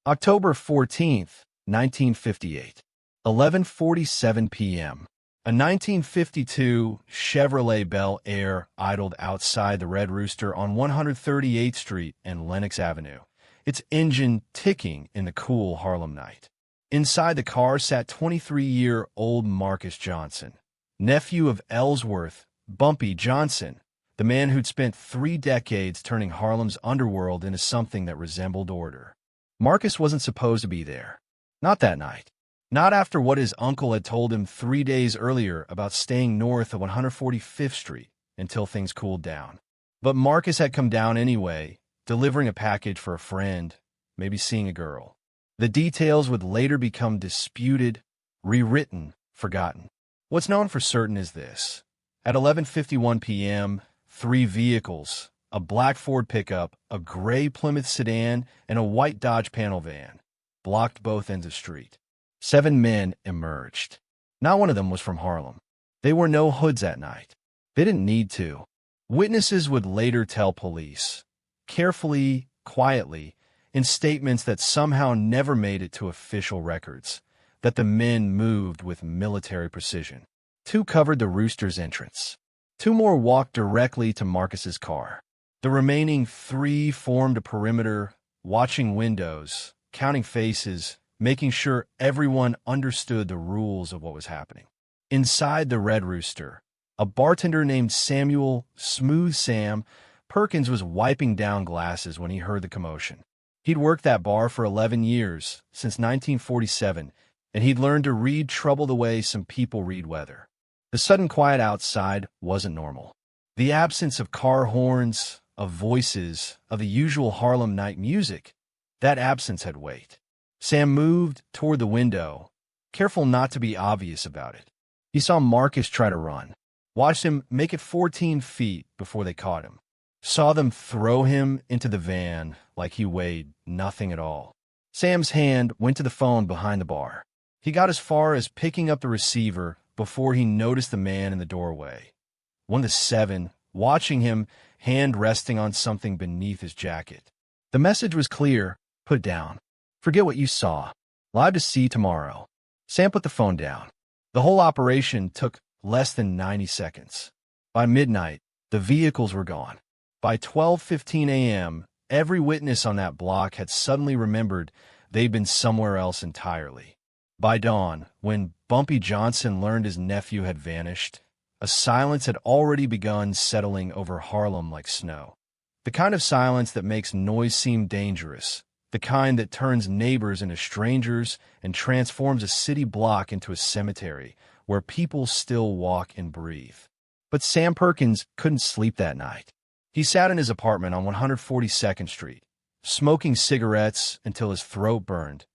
October 14th, 1958, 11:47 p.m. A 1952 Chevrolet Bel Air idled outside the Red Rooster on 138th Street and Lenox Avenue, its engine ticking in the cool Harlem night. Inside the car sat 23-year-old Marcus Johnson, nephew of Ellsworth Bumpy Johnson, the man who'd spent 3 decades turning Harlem's underworld into something that resembled order. Marcus wasn't supposed to be there. Not that night. Not after what his uncle had told him 3 days earlier about staying north of 145th Street until things cooled down. But Marcus had come down anyway, delivering a package for a friend, maybe seeing a girl. The details would later become disputed, rewritten, forgotten. What's known for certain is this. At 11:51 p.m., 3 vehicles, a black Ford pickup, a gray Plymouth sedan, and a white Dodge panel van, blocked both ends of street. 7 men emerged. Not one of them was from Harlem. They wore no hoods that night. They didn't need to. Witnesses would later tell police, carefully, quietly, in statements that somehow never made it to official records, that the men moved with military precision. 2 covered the Rooster's entrance. 2 more walked directly to Marcus's car. The remaining 3 formed a perimeter, watching windows, counting faces, making sure everyone understood the rules of what was happening. Inside the Red Rooster, a bartender named Samuel "Smooth Sam" Perkins was wiping down glasses when he heard the commotion. He'd worked that bar for 11 years, since 1947, and he'd learned to read trouble the way some people read weather. The sudden quiet outside wasn't normal. The absence of car horns, of voices, of the usual Harlem night music, that absence had weight. Sam moved toward the window, careful not to be obvious about it. He saw Marcus try to run, watched him make it 14 feet before they caught him, saw them throw him into the van like he weighed nothing at all. Sam's hand went to the phone behind the bar. He got as far as picking up the receiver before he noticed the man in the doorway. One of the 7, watching him, hand resting on something beneath his jacket. The message was clear: put it down. Forget what you saw. Live to see tomorrow. Sam put the phone down. The whole operation took less than 90 seconds. By midnight, the vehicles were gone. By 12:15 a.m., every witness on that block had suddenly remembered they'd been somewhere else entirely. By dawn, when Bumpy Johnson learned his nephew had vanished, a silence had already begun settling over Harlem like snow. The kind of silence that makes noise seem dangerous, the kind that turns neighbors into strangers and transforms a city block into a cemetery where people still walk and breathe. But Sam Perkins couldn't sleep that night. He sat in his apartment on 142nd Street, smoking cigarettes until his throat burned,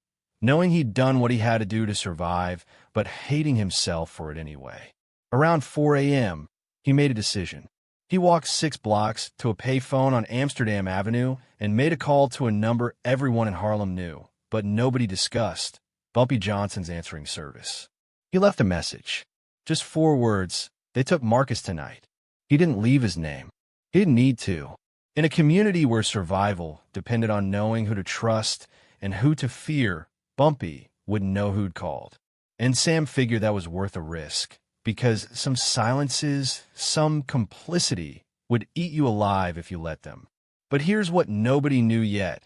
knowing he'd done what he had to do to survive, but hating himself for it anyway. Around 4 a.m., he made a decision. He walked 6 blocks to a payphone on Amsterdam Avenue and made a call to a number everyone in Harlem knew, but nobody discussed: Bumpy Johnson's answering service. He left a message. Just 4 words: they took Marcus tonight. He didn't leave his name. He didn't need to. In a community where survival depended on knowing who to trust and who to fear, Bumpy wouldn't know who'd called. And Sam figured that was worth a risk, because some silences, some complicity, would eat you alive if you let them. But here's what nobody knew yet,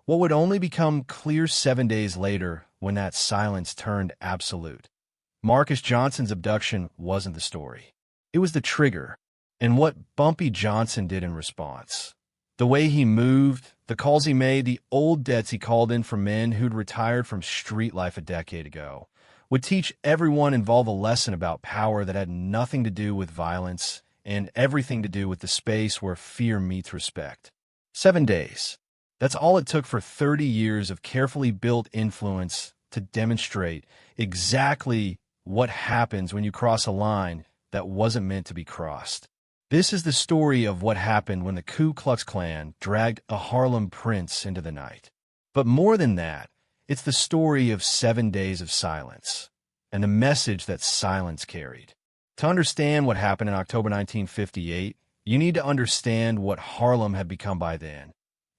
what would only become clear 7 days later when that silence turned absolute. Marcus Johnson's abduction wasn't the story. It was the trigger, and what Bumpy Johnson did in response. The way he moved, the calls he made, the old debts he called in from men who'd retired from street life a decade ago, would teach everyone involved a lesson about power that had nothing to do with violence and everything to do with the space where fear meets respect. 7 days. That's all it took for 30 years of carefully built influence to demonstrate exactly what happens when you cross a line that wasn't meant to be crossed. This is the story of what happened when the Ku Klux Klan dragged a Harlem prince into the night. But more than that, it's the story of 7 days of silence, and the message that silence carried. To understand what happened in October 1958, you need to understand what Harlem had become by then,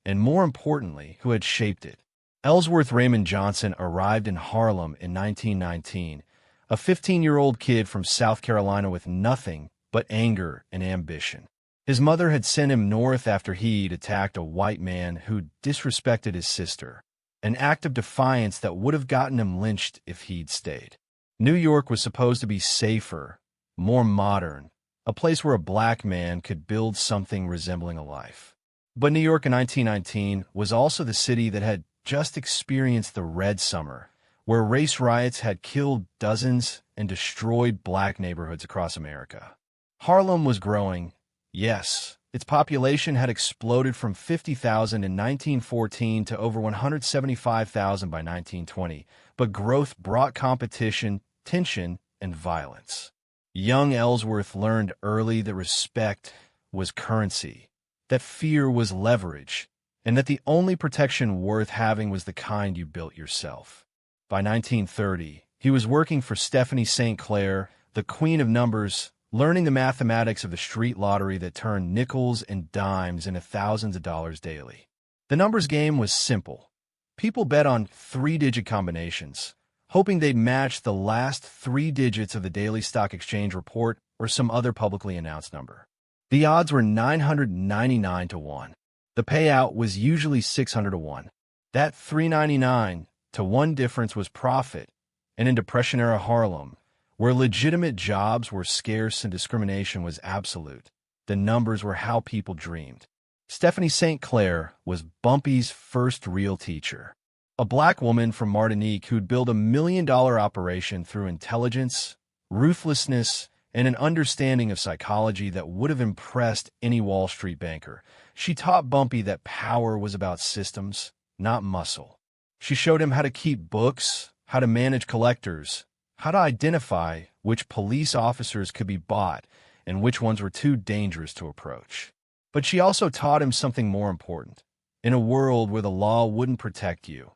and more importantly, who had shaped it. Ellsworth Raymond Johnson arrived in Harlem in 1919, a 15-year-old kid from South Carolina with nothing but anger and ambition. His mother had sent him north after he'd attacked a white man who'd disrespected his sister, an act of defiance that would have gotten him lynched if he'd stayed. New York was supposed to be safer, more modern, a place where a black man could build something resembling a life. But New York in 1919 was also the city that had just experienced the Red Summer, where race riots had killed dozens and destroyed black neighborhoods across America. Harlem was growing. Yes, its population had exploded from 50,000 in 1914 to over 175,000 by 1920, but growth brought competition, tension, and violence. Young Ellsworth learned early that respect was currency, that fear was leverage, and that the only protection worth having was the kind you built yourself. By 1930, he was working for Stephanie St. Clair, the queen of numbers, learning the mathematics of the street lottery that turned nickels and dimes into thousands of dollars daily. The numbers game was simple. People bet on three-digit combinations, hoping they'd match the last three digits of the daily stock exchange report or some other publicly announced number. The odds were 999 to 1. The payout was usually 600 to 1. That 399 to 1 difference was profit, and in Depression-era Harlem, where legitimate jobs were scarce and discrimination was absolute, the numbers were how people dreamed. Stephanie St. Clair was Bumpy's first real teacher, a black woman from Martinique who'd built $1 million operation through intelligence, ruthlessness, and an understanding of psychology that would have impressed any Wall Street banker. She taught Bumpy that power was about systems, not muscle. She showed him how to keep books, how to manage collectors, how to identify which police officers could be bought and which ones were too dangerous to approach. But she also taught him something more important. In a world where the law wouldn't protect you,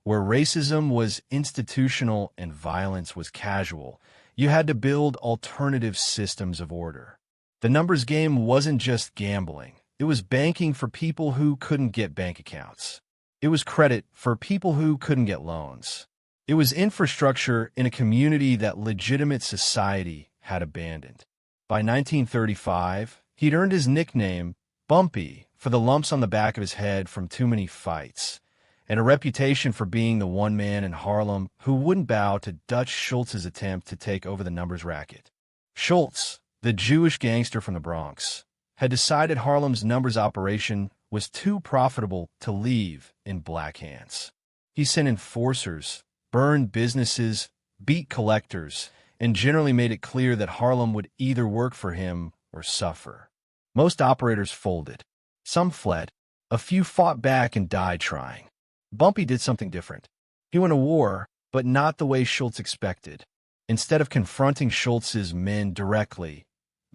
where racism was institutional and violence was casual, you had to build alternative systems of order. The numbers game wasn't just gambling. It was banking for people who couldn't get bank accounts. It was credit for people who couldn't get loans. It was infrastructure in a community that legitimate society had abandoned. By 1935, he'd earned his nickname, Bumpy, for the lumps on the back of his head from too many fights, and a reputation for being the one man in Harlem who wouldn't bow to Dutch Schultz's attempt to take over the numbers racket. Schultz, the Jewish gangster from the Bronx, had decided Harlem's numbers operation was too profitable to leave in black hands. He sent enforcers, burned businesses, beat collectors, and generally made it clear that Harlem would either work for him or suffer. Most operators folded. Some fled. A few fought back and died trying. Bumpy did something different. He went to war, but not the way Schultz expected. Instead of confronting Schultz's men directly,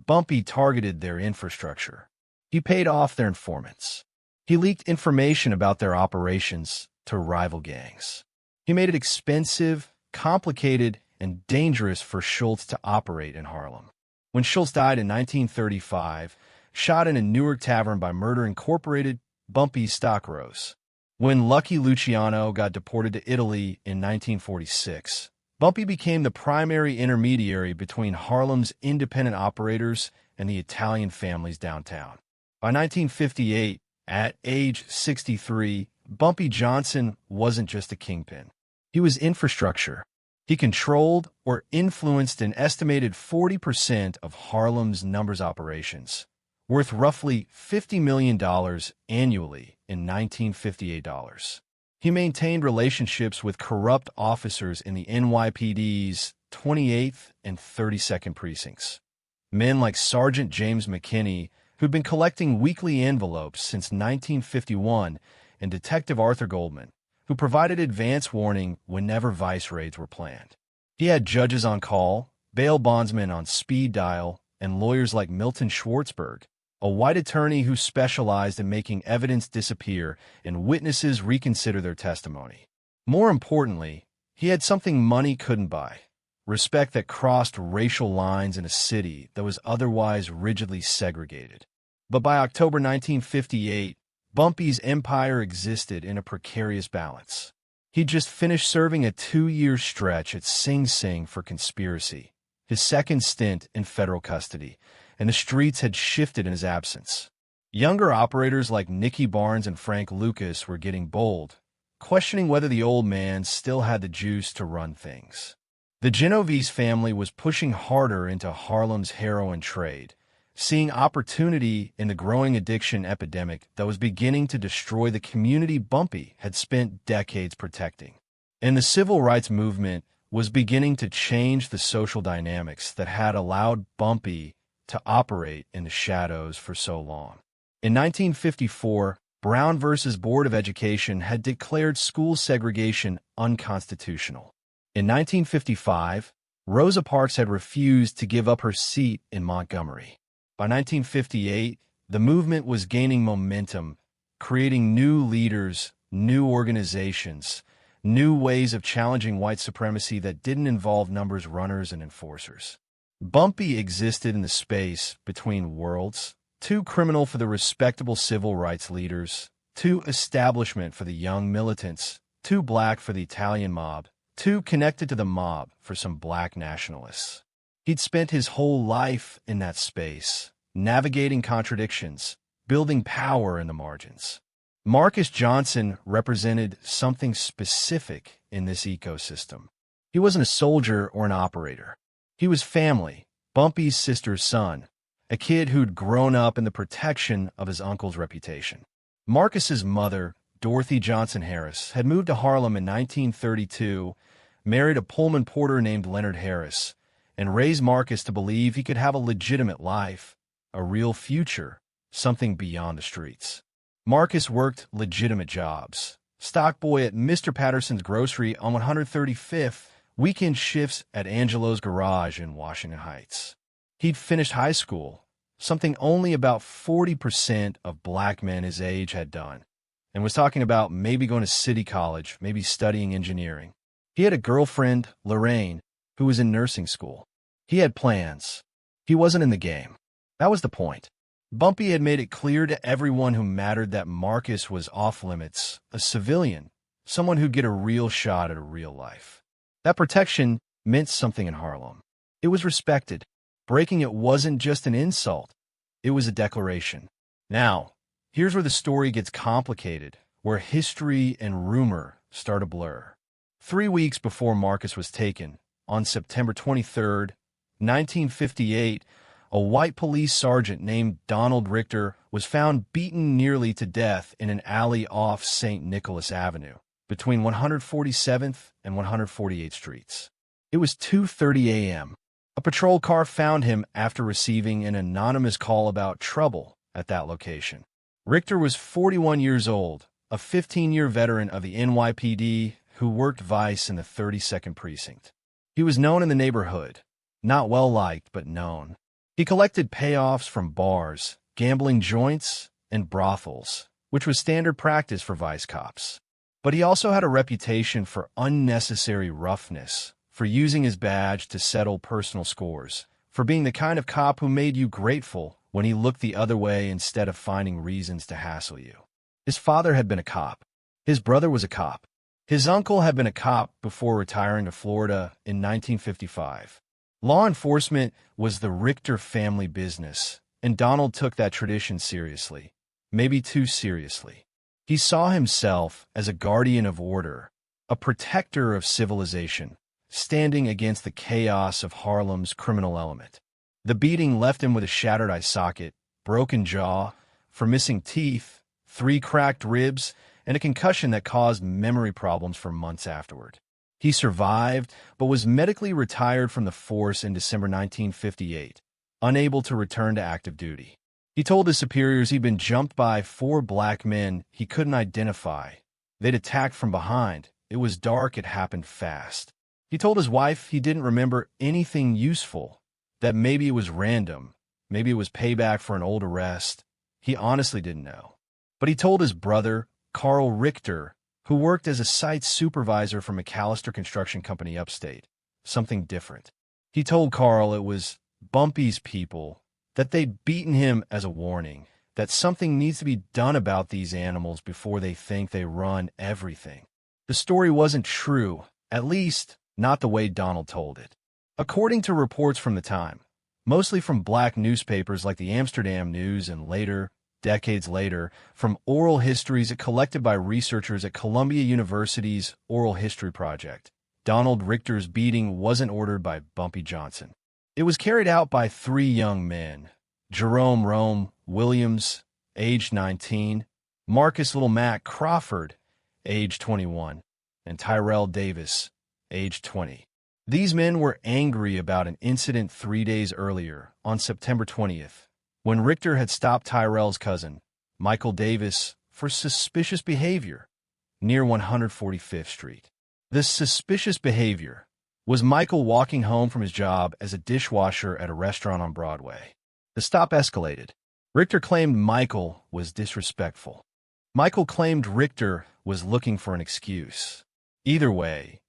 Bumpy targeted their infrastructure. He paid off their informants. He leaked information about their operations to rival gangs. He made it expensive, complicated, and dangerous for Schultz to operate in Harlem. When Schultz died in 1935, shot in a Newark tavern by Murder Incorporated, Bumpy's stock rose. When Lucky Luciano got deported to Italy in 1946, Bumpy became the primary intermediary between Harlem's independent operators and the Italian families downtown. By 1958, at age 63, Bumpy Johnson wasn't just a kingpin. He was infrastructure. He controlled or influenced an estimated 40% of Harlem's numbers operations, worth roughly $50 million annually in 1958 dollars. He maintained relationships with corrupt officers in the NYPD's 28th and 32nd precincts. Men like Sergeant James McKinney, who'd been collecting weekly envelopes since 1951, and Detective Arthur Goldman, who provided advance warning whenever vice raids were planned. He had judges on call, bail bondsmen on speed dial, and lawyers like Milton Schwartzberg, a white attorney who specialized in making evidence disappear and witnesses reconsider their testimony. More importantly, he had something money couldn't buy: respect that crossed racial lines in a city that was otherwise rigidly segregated. But by October 1958, Bumpy's empire existed in a precarious balance. He'd just finished serving a 2-year stretch at Sing Sing for conspiracy, his second stint in federal custody, and the streets had shifted in his absence. Younger operators like Nicky Barnes and Frank Lucas were getting bold, questioning whether the old man still had the juice to run things. The Genovese family was pushing harder into Harlem's heroin trade, seeing opportunity in the growing addiction epidemic that was beginning to destroy the community Bumpy had spent decades protecting. And the civil rights movement was beginning to change the social dynamics that had allowed Bumpy to operate in the shadows for so long. In 1954, Brown v. Board of Education had declared school segregation unconstitutional. In 1955, Rosa Parks had refused to give up her seat in Montgomery. By 1958, the movement was gaining momentum, creating new leaders, new organizations, new ways of challenging white supremacy that didn't involve numbers runners and enforcers. Bumpy existed in the space between worlds, too criminal for the respectable civil rights leaders, too establishment for the young militants, too black for the Italian mob, too connected to the mob for some black nationalists. He'd spent his whole life in that space, navigating contradictions, building power in the margins. Marcus Johnson represented something specific in this ecosystem. He wasn't a soldier or an operator. He was family, Bumpy's sister's son, a kid who'd grown up in the protection of his uncle's reputation. Marcus's mother, Dorothy Johnson Harris, had moved to Harlem in 1932, married a Pullman porter named Leonard Harris, and raised Marcus to believe he could have a legitimate life, a real future, something beyond the streets. Marcus worked legitimate jobs. Stockboy at Mr. Patterson's grocery on 135th, weekend shifts at Angelo's garage in Washington Heights. He'd finished high school, something only about 40% of black men his age had done, and was talking about maybe going to city college, maybe studying engineering. He had a girlfriend, Lorraine, who was in nursing school. He had plans. He wasn't in the game. That was the point. Bumpy had made it clear to everyone who mattered that Marcus was off-limits, a civilian, someone who'd get a real shot at a real life. That protection meant something in Harlem. It was respected. Breaking it wasn't just an insult. It was a declaration. Now, here's where the story gets complicated, where history and rumor start to blur. 3 weeks before Marcus was taken, on September 23, 1958, a white police sergeant named Donald Richter was found beaten nearly to death in an alley off St. Nicholas Avenue, between 147th and 148th Streets. It was 2:30 a.m. A patrol car found him after receiving an anonymous call about trouble at that location. Richter was 41 years old, a 15-year veteran of the NYPD who worked vice in the 32nd Precinct. He was known in the neighborhood, not well-liked, but known. He collected payoffs from bars, gambling joints, and brothels, which was standard practice for vice cops. But he also had a reputation for unnecessary roughness, for using his badge to settle personal scores, for being the kind of cop who made you grateful when he looked the other way instead of finding reasons to hassle you. His father had been a cop. His brother was a cop. His uncle had been a cop before retiring to Florida in 1955. Law enforcement was the Richter family business, and Donald took that tradition seriously, maybe too seriously. He saw himself as a guardian of order, a protector of civilization, standing against the chaos of Harlem's criminal element. The beating left him with a shattered eye socket, broken jaw, for missing teeth, 3 cracked ribs, and a concussion that caused memory problems for months afterward. He survived, but was medically retired from the force in December 1958, unable to return to active duty. He told his superiors he'd been jumped by 4 black men he couldn't identify. They'd attacked from behind. It was dark, it happened fast. He told his wife he didn't remember anything useful, that maybe it was random, maybe it was payback for an old arrest. He honestly didn't know. But he told his brother, Carl Richter, who worked as a site supervisor for McAllister Construction Company upstate, something different. He told Carl it was Bumpy's people, that they'd beaten him as a warning, that something needs to be done about these animals before they think they run everything. The story wasn't true, at least not the way Donald told it. According to reports from the time, mostly from black newspapers like the Amsterdam News and later, decades later, from oral histories collected by researchers at Columbia University's Oral History Project, Donald Richter's beating wasn't ordered by Bumpy Johnson. It was carried out by three young men: Jerome Rome Williams, aged 19, Marcus Little Mac Crawford, aged 21, and Tyrell Davis, aged 20. These men were angry about an incident 3 days earlier, on September 20th, when Richter had stopped Tyrell's cousin, Michael Davis, for suspicious behavior near 145th Street. This suspicious behavior was Michael walking home from his job as a dishwasher at a restaurant on Broadway. The stop escalated. Richter claimed Michael was disrespectful. Michael claimed Richter was looking for an excuse. Either way,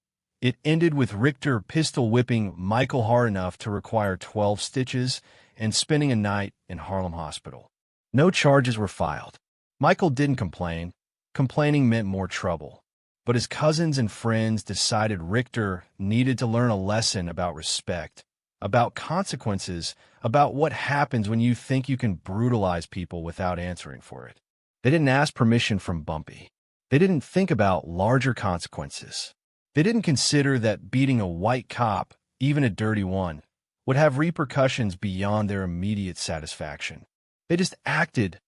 it ended with Richter pistol whipping Michael hard enough to require 12 stitches and spending a night in Harlem Hospital. No charges were filed. Michael didn't complain. Complaining meant more trouble. But his cousins and friends decided Richter needed to learn a lesson about respect, about consequences, about what happens when you think you can brutalize people without answering for it. They didn't ask permission from Bumpy. They didn't think about larger consequences. They didn't consider that beating a white cop, even a dirty one, would have repercussions beyond their immediate satisfaction. They just acted,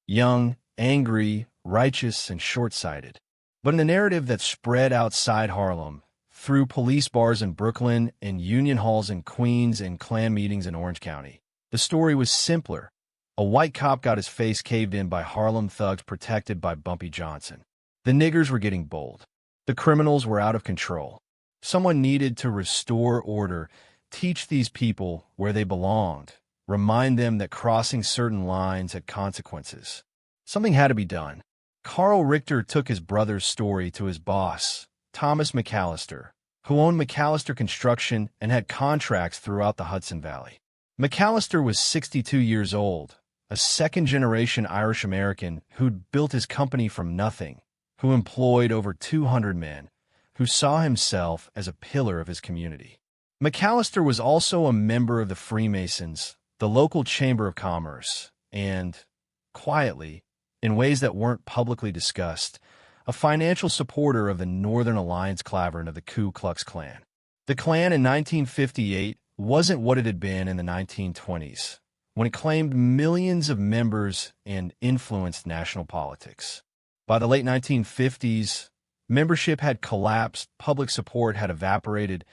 young, angry, righteous, and short-sighted. But in a narrative that spread outside Harlem, through police bars in Brooklyn and union halls in Queens and Klan meetings in Orange County, the story was simpler. A white cop got his face caved in by Harlem thugs protected by Bumpy Johnson. The niggers were getting bold. The criminals were out of control. Someone needed to restore order, teach these people where they belonged, remind them that crossing certain lines had consequences. Something had to be done. Carl Richter took his brother's story to his boss, Thomas McAllister, who owned McAllister Construction and had contracts throughout the Hudson Valley. McAllister was 62 years old, a second-generation Irish-American who'd built his company from nothing, who employed over 200 men, who saw himself as a pillar of his community. McAllister was also a member of the Freemasons, the local Chamber of Commerce, and, quietly, in ways that weren't publicly discussed, a financial supporter of the Northern Alliance Clavern of the Ku Klux Klan. The Klan in 1958 wasn't what it had been in the 1920s, when it claimed millions of members and influenced national politics. By the late 1950s, membership had collapsed, public support had evaporated,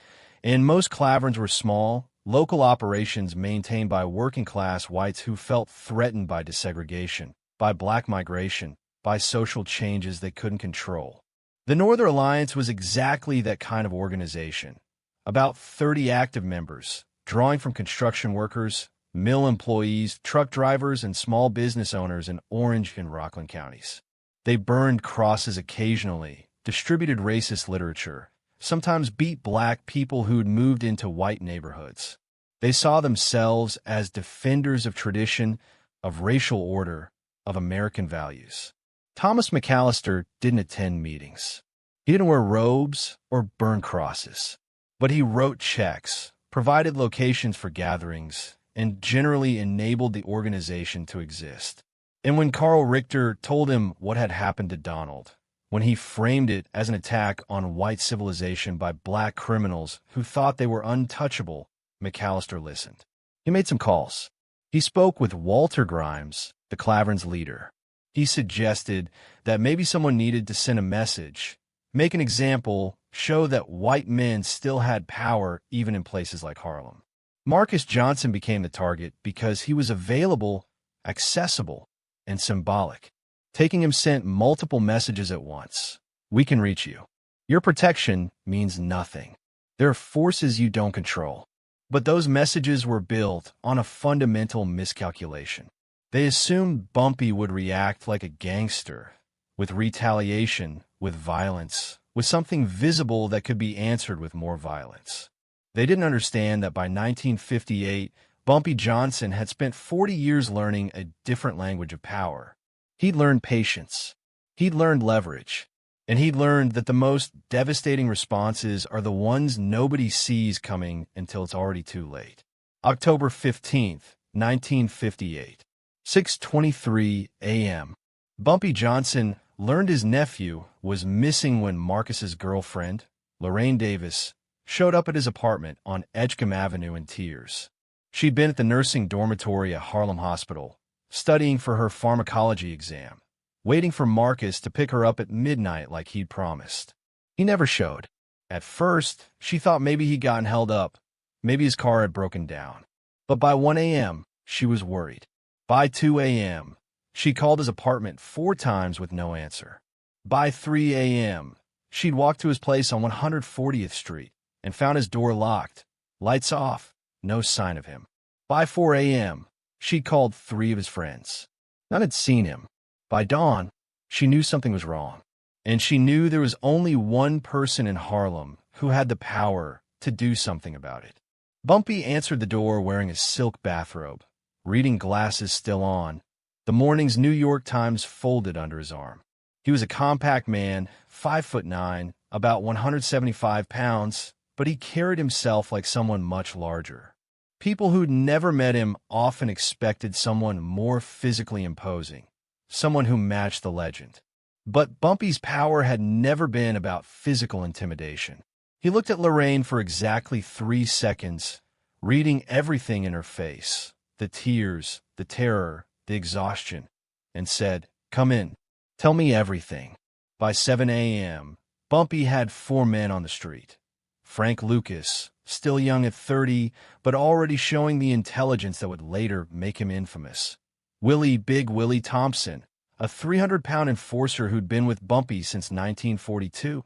and most claverns were small, local operations maintained by working-class whites who felt threatened by desegregation, by black migration, by social changes they couldn't control. The Northern Alliance was exactly that kind of organization. About 30 active members, drawing from construction workers, mill employees, truck drivers, and small business owners in Orange and Rockland counties. They burned crosses occasionally, distributed racist literature, sometimes beat black people who'd moved into white neighborhoods. They saw themselves as defenders of tradition, of racial order, of American values. Thomas McAllister didn't attend meetings. He didn't wear robes or burn crosses, but he wrote checks, provided locations for gatherings, and generally enabled the organization to exist. And when Carl Richter told him what had happened to Donald, when he framed it as an attack on white civilization by black criminals who thought they were untouchable, McAllister listened. He made some calls. He spoke with Walter Grimes, the Clavern's leader. He suggested that maybe someone needed to send a message, make an example, show that white men still had power even in places like Harlem. Marcus Johnson became the target because he was available, accessible, and symbolic. Taking him sent multiple messages at once. We can reach you. Your protection means nothing. There are forces you don't control. But those messages were built on a fundamental miscalculation. They assumed Bumpy would react like a gangster, with retaliation, with violence, with something visible that could be answered with more violence. They didn't understand that by 1958, Bumpy Johnson had spent 40 years learning a different language of power. He'd learned patience. He'd learned leverage. And he'd learned that the most devastating responses are the ones nobody sees coming until it's already too late. October 15th, 1958. 6:23 a.m. Bumpy Johnson learned his nephew was missing when Marcus's girlfriend, Lorraine Davis, showed up at his apartment on Edgecombe Avenue in tears. She'd been at the nursing dormitory at Harlem Hospital, studying for her pharmacology exam, waiting for Marcus to pick her up at midnight like he'd promised. He never showed. At first, she thought maybe he'd gotten held up, maybe his car had broken down. But by 1 a.m., she was worried. By 2 a.m., she called his apartment 4 times with no answer. By 3 a.m., she'd walked to his place on 140th Street and found his door locked, lights off, no sign of him. By 4 a.m., she'd called 3 of his friends. None had seen him. By dawn, she knew something was wrong, and she knew there was only one person in Harlem who had the power to do something about it. Bumpy answered the door wearing a silk bathrobe, reading glasses still on, the morning's New York Times folded under his arm. He was a compact man, 5'9", about 175 pounds, but he carried himself like someone much larger. People who'd never met him often expected someone more physically imposing, someone who matched the legend. But Bumpy's power had never been about physical intimidation. He looked at Lorraine for exactly 3 seconds, reading everything in her face, the tears, the terror, the exhaustion, and said, "Come in. Tell me everything." By 7 a.m., Bumpy had 4 men on the street. Frank Lucas, still young at 30, but already showing the intelligence that would later make him infamous. Big Willie Thompson, a 300-pound enforcer who'd been with Bumpy since 1942.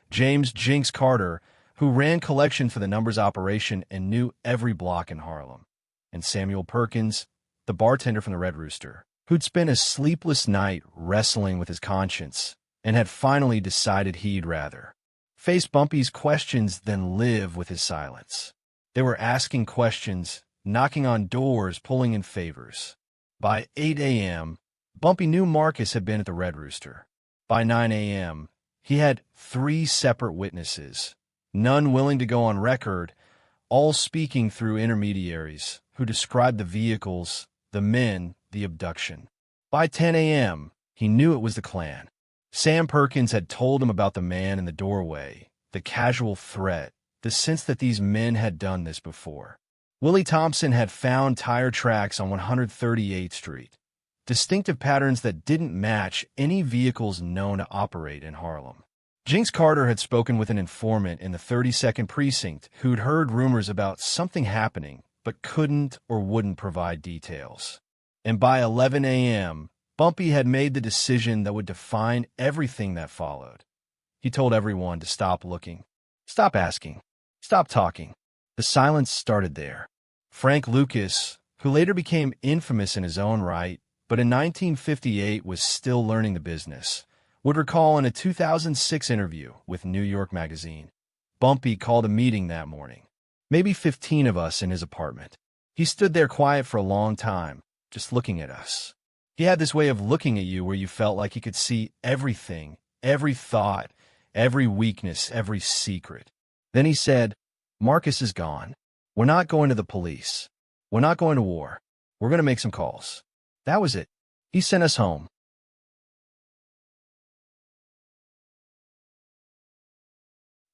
James Jinx Carter, who ran collection for the numbers operation and knew every block in Harlem. And Samuel Perkins, the bartender from the Red Rooster, who'd spent a sleepless night wrestling with his conscience and had finally decided he'd rather face Bumpy's questions than live with his silence. They were asking questions, knocking on doors, pulling in favors. By 8 a.m., Bumpy knew Marcus had been at the Red Rooster. By 9 a.m., he had 3 separate witnesses, none willing to go on record, all speaking through intermediaries who described the vehicles, the men, the abduction. By 10 a.m., he knew it was the Klan. Sam Perkins had told him about the man in the doorway, the casual threat, the sense that these men had done this before. Willie Thompson had found tire tracks on 138th Street, distinctive patterns that didn't match any vehicles known to operate in Harlem. Jinx Carter had spoken with an informant in the 32nd Precinct who'd heard rumors about something happening but couldn't or wouldn't provide details. And by 11 a.m., Bumpy had made the decision that would define everything that followed. He told everyone to stop looking, stop asking, stop talking. The silence started there. Frank Lucas, who later became infamous in his own right, but in 1958 was still learning the business, would recall in a 2006 interview with New York Magazine. Bumpy called a meeting that morning, maybe 15 of us in his apartment. He stood there quiet for a long time, just looking at us. He had this way of looking at you where you felt like he could see everything, every thought, every weakness, every secret. Then he said, "Marcus is gone. We're not going to the police. We're not going to war. We're going to make some calls." That was it. He sent us home.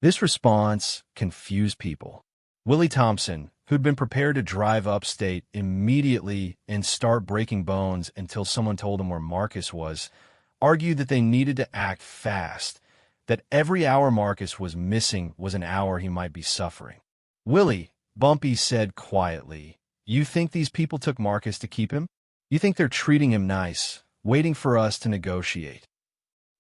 This response confused people. Willie Thompson, who'd been prepared to drive upstate immediately and start breaking bones until someone told him where Marcus was, argued that they needed to act fast, that every hour Marcus was missing was an hour he might be suffering. "Willie," Bumpy said quietly, "you think these people took Marcus to keep him? You think they're treating him nice, waiting for us to negotiate?"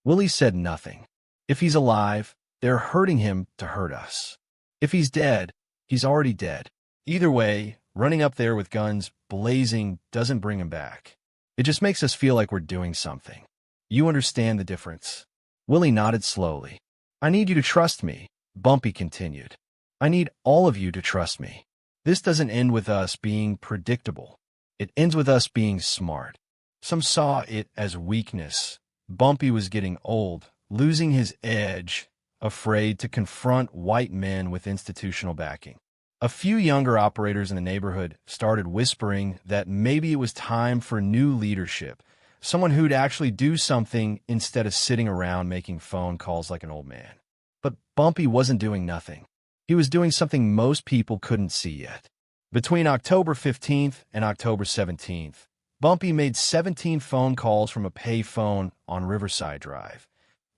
Willie said nothing. "If he's alive, they're hurting him to hurt us. If he's dead, he's already dead. Either way, running up there with guns blazing doesn't bring him back. It just makes us feel like we're doing something. You understand the difference?" Willie nodded slowly. "I need you to trust me," Bumpy continued. "I need all of you to trust me. This doesn't end with us being predictable. It ends with us being smart. Some saw it as weakness. Bumpy was getting old, losing his edge, afraid to confront white men with institutional backing. A few younger operators in the neighborhood started whispering that maybe it was time for new leadership, someone who'd actually do something instead of sitting around making phone calls like an old man. But Bumpy wasn't doing nothing. He was doing something most people couldn't see yet. Between October 15th and October 17th, Bumpy made 17 phone calls from a pay phone on Riverside Drive.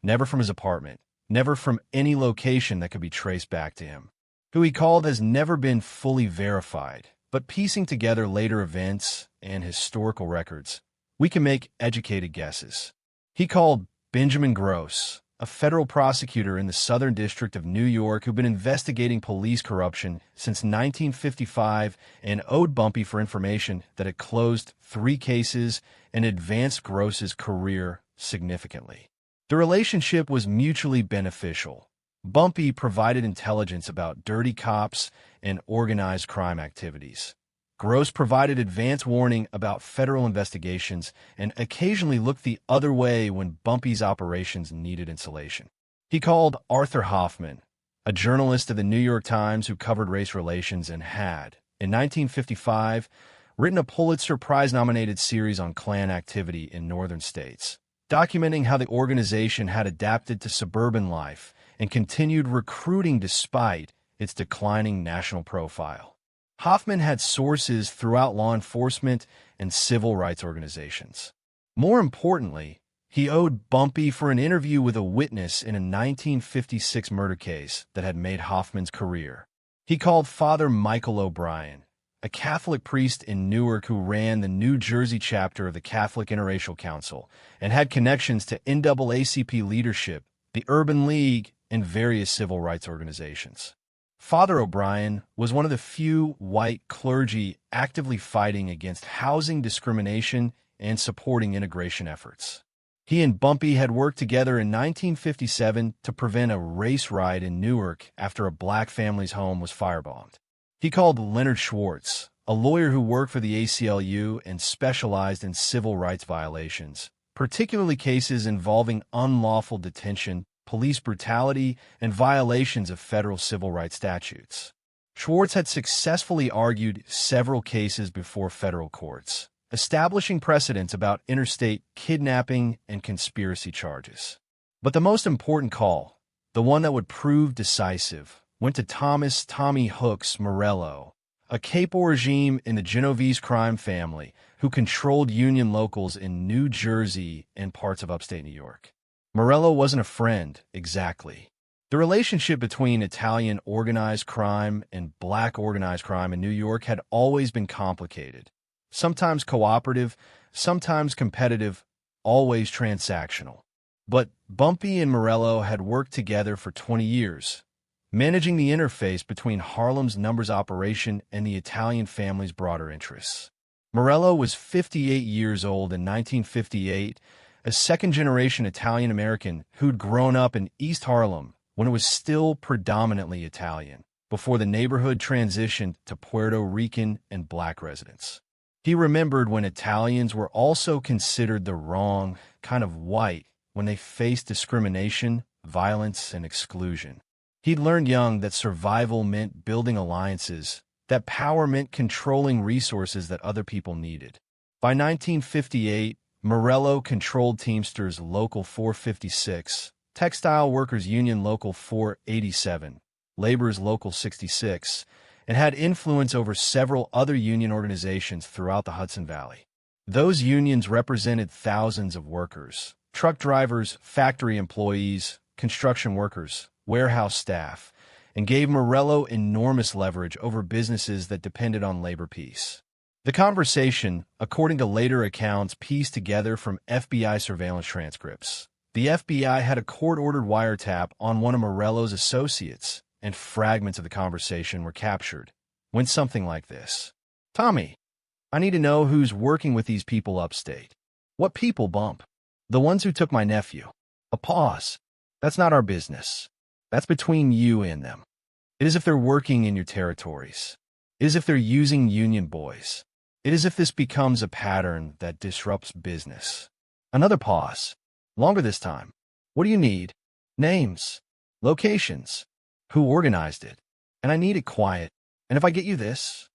Never from his apartment, never from any location that could be traced back to him. Who he called has never been fully verified, but piecing together later events and historical records, we can make educated guesses. He called Benjamin Gross, a federal prosecutor in the Southern District of New York who'd been investigating police corruption since 1955 and owed Bumpy for information that had closed 3 cases and advanced Gross's career significantly. The relationship was mutually beneficial. Bumpy provided intelligence about dirty cops and organized crime activities. Gross provided advance warning about federal investigations and occasionally looked the other way when Bumpy's operations needed insulation. He called Arthur Hoffman, a journalist of the New York Times who covered race relations and had, in 1955, written a Pulitzer Prize-nominated series on Klan activity in northern states, documenting how the organization had adapted to suburban life and continued recruiting despite its declining national profile. Hoffman had sources throughout law enforcement and civil rights organizations. More importantly, he owed Bumpy for an interview with a witness in a 1956 murder case that had made Hoffman's career. He called Father Michael O'Brien, a Catholic priest in Newark who ran the New Jersey chapter of the Catholic Interracial Council and had connections to NAACP leadership, the Urban League, and various civil rights organizations. Father O'Brien was one of the few white clergy actively fighting against housing discrimination and supporting integration efforts. He and Bumpy had worked together in 1957 to prevent a race riot in Newark after a black family's home was firebombed. He called Leonard Schwartz, a lawyer who worked for the ACLU and specialized in civil rights violations, particularly cases involving unlawful detention, police brutality, and violations of federal civil rights statutes. Schwartz had successfully argued several cases before federal courts, establishing precedents about interstate kidnapping and conspiracy charges. But the most important call, the one that would prove decisive, went to Thomas "Tommy" Hooks Morello, a capo regime in the Genovese crime family who controlled union locals in New Jersey and parts of upstate New York. Morello wasn't a friend, exactly. The relationship between Italian organized crime and black organized crime in New York had always been complicated, sometimes cooperative, sometimes competitive, always transactional. But Bumpy and Morello had worked together for 20 years, managing the interface between Harlem's numbers operation and the Italian family's broader interests. Morello was 58 years old in 1958, a second-generation Italian-American who'd grown up in East Harlem when it was still predominantly Italian, before the neighborhood transitioned to Puerto Rican and black residents. He remembered when Italians were also considered the wrong kind of white when they faced discrimination, violence, and exclusion. He'd learned young that survival meant building alliances, that power meant controlling resources that other people needed. By 1958, Morello controlled Teamsters Local 456, Textile Workers Union Local 487, Labor's Local 66, and had influence over several other union organizations throughout the Hudson Valley. Those unions represented thousands of workers, truck drivers, factory employees, construction workers, warehouse staff, and gave Morello enormous leverage over businesses that depended on labor peace. The conversation, according to later accounts pieced together from FBI surveillance transcripts, the FBI had a court-ordered wiretap on one of Morello's associates, and fragments of the conversation were captured. Went something like this. "Tommy, I need to know who's working with these people upstate." "What people, Bump?" "The ones who took my nephew." A pause. "That's not our business. That's between you and them. It is if they're working in your territories. It is if they're using union boys. It is if this becomes a pattern that disrupts business. Another pause. Longer this time. What do you need? Names. Locations. Who organized it? And I need it quiet. And if I get you this,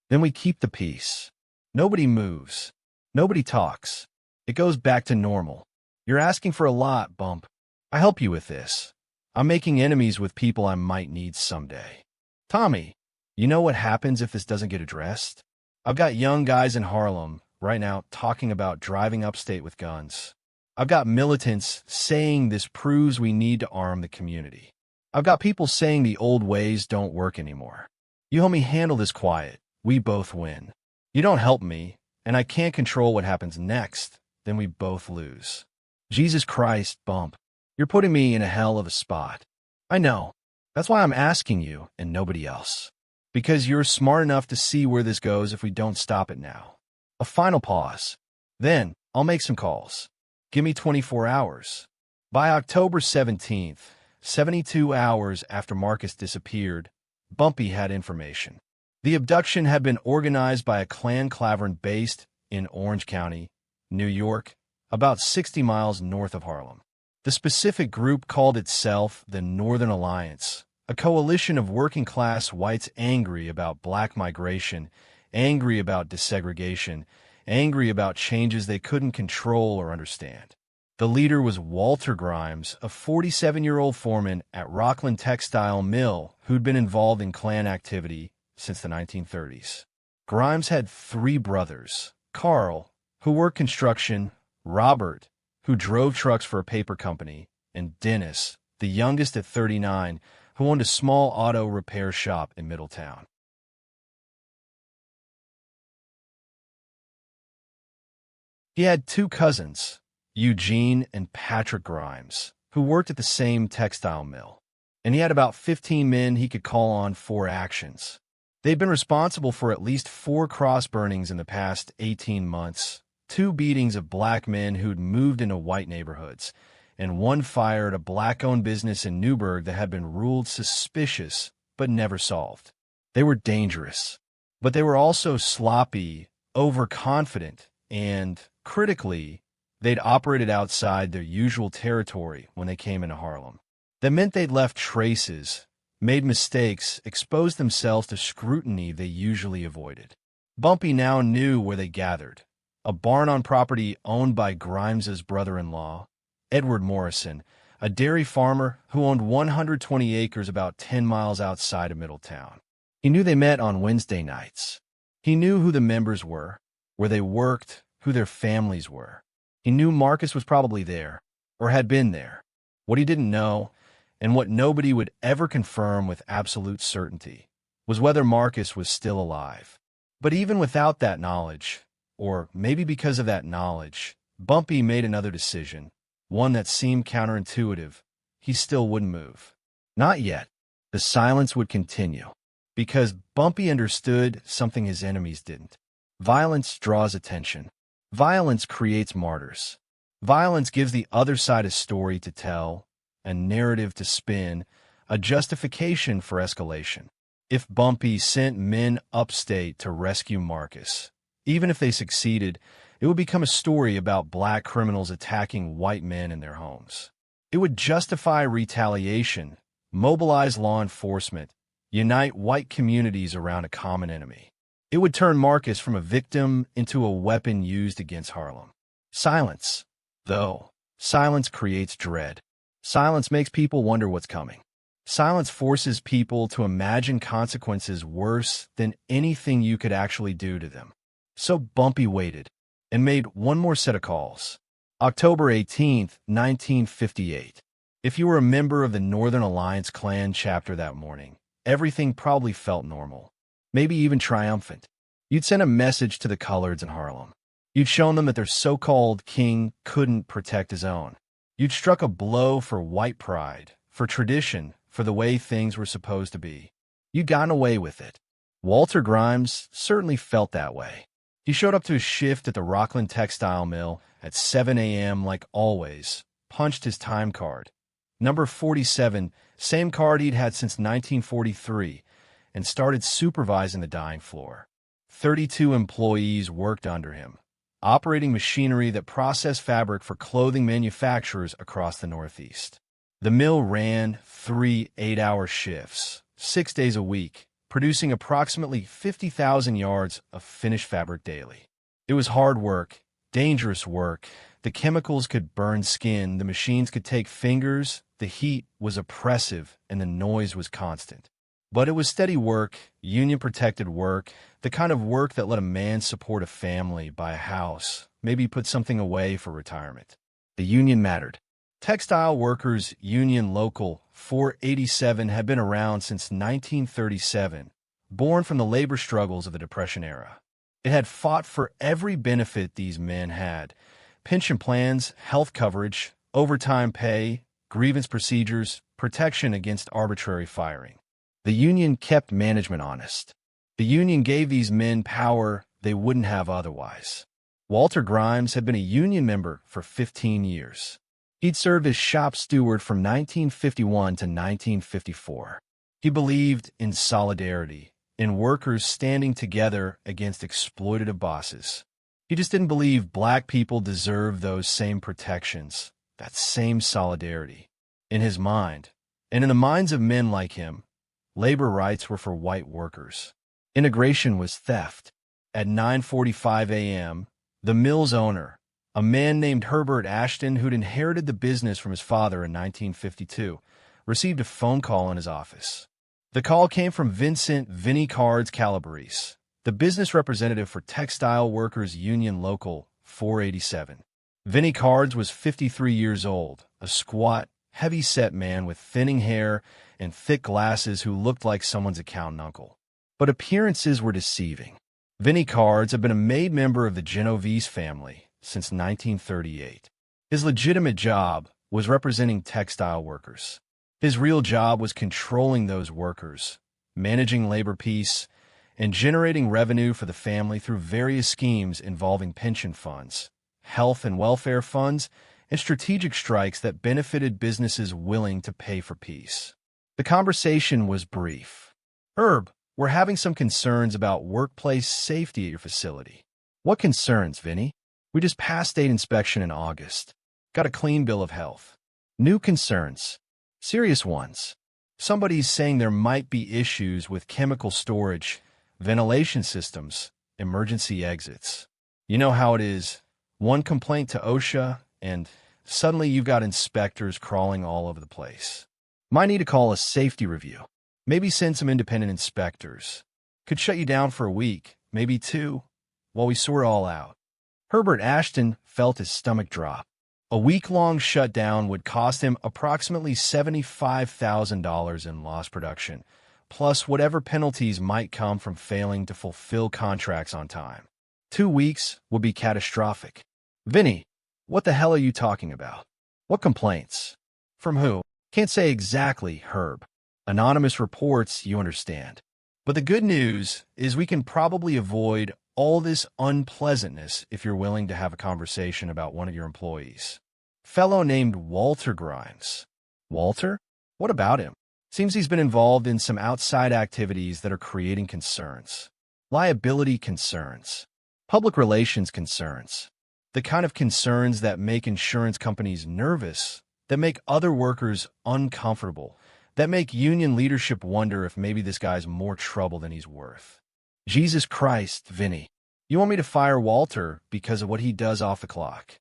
then we keep the peace. Nobody moves. Nobody talks. It goes back to normal. You're asking for a lot, Bump. I help you with this. I'm making enemies with people I might need someday. Tommy, you know what happens if this doesn't get addressed? I've got young guys in Harlem right now talking about driving upstate with guns. I've got militants saying this proves we need to arm the community. I've got people saying the old ways don't work anymore. You help me handle this quiet. We both win. You don't help me, and I can't control what happens next. Then we both lose. Jesus Christ, Bump. You're putting me in a hell of a spot. I know. That's why I'm asking you and nobody else. Because you're smart enough to see where this goes if we don't stop it now. A final pause. Then, I'll make some calls. Give me 24 hours. By October 17th, 72 hours after Marcus disappeared, Bumpy had information. The abduction had been organized by a Klan clavern based in Orange County, New York, about 60 miles north of Harlem. The specific group called itself the Northern Alliance, a coalition of working-class whites angry about black migration, angry about desegregation, angry about changes they couldn't control or understand. The leader was Walter Grimes, a 47-year-old foreman at Rockland Textile Mill who'd been involved in Klan activity since the 1930s. Grimes had 3 brothers, Carl, who worked construction, Robert, who drove trucks for a paper company, and Dennis, the youngest at 39, who owned a small auto repair shop in Middletown. He had 2 cousins, Eugene and Patrick Grimes, who worked at the same textile mill, and he had about 15 men he could call on for actions. They'd been responsible for at least 4 cross burnings in the past 18 months, 2 beatings of black men who'd moved into white neighborhoods, and 1 fire at a black-owned business in Newburgh that had been ruled suspicious but never solved. They were dangerous, but they were also sloppy, overconfident, and, critically, they'd operated outside their usual territory when they came into Harlem. That meant they'd left traces, made mistakes, exposed themselves to scrutiny they usually avoided. Bumpy now knew where they gathered. A barn on property owned by Grimes's brother-in-law, Edward Morrison, a dairy farmer who owned 120 acres about 10 miles outside of Middletown. He knew they met on Wednesday nights. He knew who the members were, where they worked, who their families were. He knew Marcus was probably there, or had been there. What he didn't know, and what nobody would ever confirm with absolute certainty, was whether Marcus was still alive. But even without that knowledge, or maybe because of that knowledge, Bumpy made another decision, one that seemed counterintuitive. He still wouldn't move. Not yet. The silence would continue. Because Bumpy understood something his enemies didn't. Violence draws attention. Violence creates martyrs. Violence gives the other side a story to tell, a narrative to spin, a justification for escalation. If Bumpy sent men upstate to rescue Marcus, even if they succeeded, it would become a story about black criminals attacking white men in their homes. It would justify retaliation, mobilize law enforcement, unite white communities around a common enemy. It would turn Marcus from a victim into a weapon used against Harlem. Silence, though. Silence creates dread. Silence makes people wonder what's coming. Silence forces people to imagine consequences worse than anything you could actually do to them. So Bumpy waited and made one more set of calls. October 18th, 1958. If you were a member of the Northern Alliance Klan chapter that morning, everything probably felt normal, maybe even triumphant. You'd sent a message to the coloreds in Harlem. You'd shown them that their so-called king couldn't protect his own. You'd struck a blow for white pride, for tradition, for the way things were supposed to be. You'd gotten away with it. Walter Grimes certainly felt that way. He showed up to his shift at the Rockland Textile Mill at 7 a.m. like always, punched his time card. Number 47, same card he'd had since 1943, and started supervising the dyeing floor. 32 employees worked under him, operating machinery that processed fabric for clothing manufacturers across the Northeast. The mill ran 3 8-hour shifts, 6 days a week, producing approximately 50,000 yards of finished fabric daily. It was hard work, dangerous work. The chemicals could burn skin, the machines could take fingers, the heat was oppressive, and the noise was constant. But it was steady work, union-protected work, the kind of work that let a man support a family, buy a house, maybe put something away for retirement. The union mattered. Textile Workers Union Local 487 had been around since 1937, born from the labor struggles of the Depression era. It had fought for every benefit these men had: pension plans, health coverage, overtime pay, grievance procedures, protection against arbitrary firing. The union kept management honest. The union gave these men power they wouldn't have otherwise. Walter Grimes had been a union member for 15 years. He'd served as shop steward from 1951 to 1954. He believed in solidarity, in workers standing together against exploitative bosses. He just didn't believe black people deserved those same protections, that same solidarity. In his mind, and in the minds of men like him, labor rights were for white workers. Integration was theft. At 9:45 a.m., the mill's owner, a man named Herbert Ashton, who'd inherited the business from his father in 1952, received a phone call in his office. The call came from Vincent "Vinny" Cards Calabrese, the business representative for Textile Workers Union Local 487. Vinny Cards was 53 years old, a squat, heavy-set man with thinning hair and thick glasses who looked like someone's accountant uncle. But appearances were deceiving. Vinny Cards had been a made member of the Genovese family since 1938. His legitimate job was representing textile workers. His real job was controlling those workers, managing labor peace, and generating revenue for the family through various schemes involving pension funds, health and welfare funds, and strategic strikes that benefited businesses willing to pay for peace. The conversation was brief. "Herb, we're having some concerns about workplace safety at your facility." "What concerns, Vinny?" "We just passed state inspection in August. Got a clean bill of health." "New concerns?" "Serious ones. Somebody's saying there might be issues with chemical storage, ventilation systems, emergency exits. You know how it is. One complaint to OSHA, and suddenly you've got inspectors crawling all over the place. Might need to call a safety review. Maybe send some independent inspectors. Could shut you down for a week, maybe 2, while we sort it all out." Herbert Ashton felt his stomach drop. A week-long shutdown would cost him approximately $75,000 in lost production, plus whatever penalties might come from failing to fulfill contracts on time. 2 weeks would be catastrophic. "Vinny, what the hell are you talking about? What complaints? From who?" "Can't say exactly, Herb. Anonymous reports, you understand. But the good news is we can probably avoid all this unpleasantness if you're willing to have a conversation about one of your employees. Fellow named Walter Grimes." "Walter? What about him?" "Seems he's been involved in some outside activities that are creating concerns. Liability concerns. Public relations concerns. The kind of concerns that make insurance companies nervous, that make other workers uncomfortable, that make union leadership wonder if maybe this guy's more trouble than he's worth." "Jesus Christ, Vinny. You want me to fire Walter because of what he does off the clock?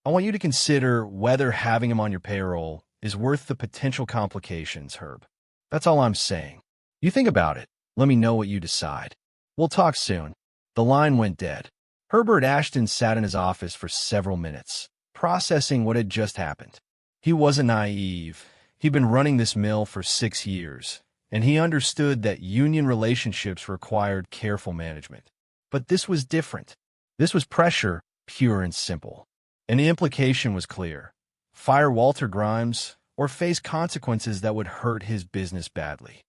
I want you to consider whether having him on your payroll is worth the potential complications, Herb. That's all I'm saying. You think about it. Let me know what you decide. We'll talk soon." The line went dead. Herbert Ashton sat in his office for several minutes, processing what had just happened. He wasn't naive. He'd been running this mill for 6 years, and he understood that union relationships required careful management. But this was different. This was pressure, pure and simple. And the implication was clear: fire Walter Grimes or face consequences that would hurt his business badly.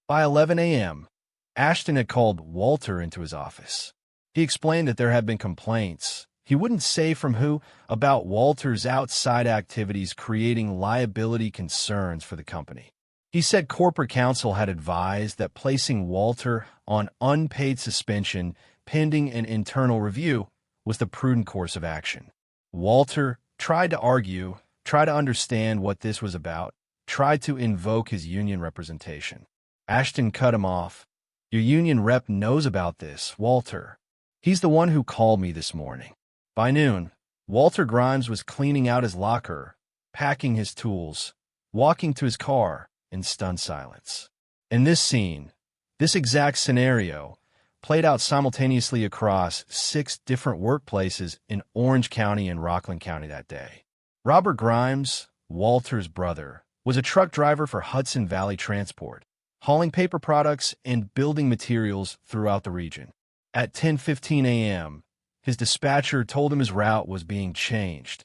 By 11 a.m., Ashton had called Walter into his office. He explained that there had been complaints, He wouldn't say from who about Walter's outside activities creating liability concerns for the company. He said corporate counsel had advised that placing Walter on unpaid suspension pending an internal review was the prudent course of action. Walter tried to argue, tried to understand what this was about, tried to invoke his union representation. Ashton cut him off. "Your union rep knows about this, Walter. He's the one who called me this morning." By noon, Walter Grimes was cleaning out his locker, packing his tools, walking to his car in stunned silence. In this scene, this exact scenario played out simultaneously across 6 different workplaces in Orange County and Rockland County that day. Robert Grimes, Walter's brother, was a truck driver for Hudson Valley Transport, hauling paper products and building materials throughout the region. At 10:15 a.m., his dispatcher told him his route was being changed.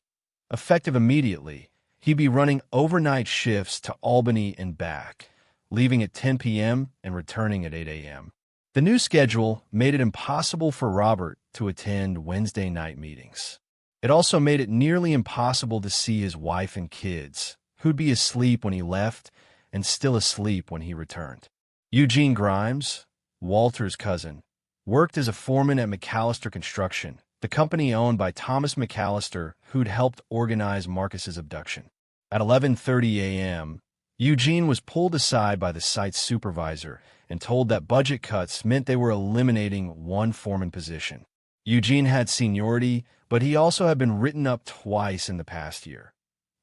Effective immediately, he'd be running overnight shifts to Albany and back, leaving at 10 p.m. and returning at 8 a.m. The new schedule made it impossible for Robert to attend Wednesday night meetings. It also made it nearly impossible to see his wife and kids, who'd be asleep when he left and still asleep when he returned. Eugene Grimes, Walter's cousin, worked as a foreman at McAllister Construction, the company owned by Thomas McAllister, who'd helped organize Marcus's abduction. At 11:30 a.m., Eugene was pulled aside by the site's supervisor and told that budget cuts meant they were eliminating one foreman position. Eugene had seniority, but he also had been written up twice in the past year,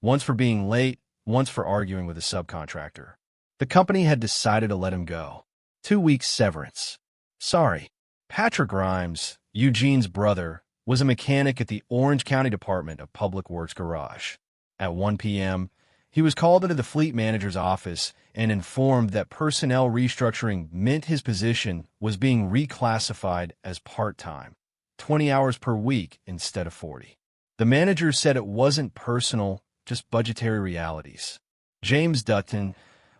once for being late, once for arguing with a subcontractor. The company had decided to let him go. 2 weeks severance. Sorry. Patrick Grimes, Eugene's brother, was a mechanic at the Orange County Department of Public Works garage. At 1 p.m., he was called into the fleet manager's office and informed that personnel restructuring meant his position was being reclassified as part-time, 20 hours per week instead of 40. The manager said it wasn't personal, just budgetary realities. James Dutton,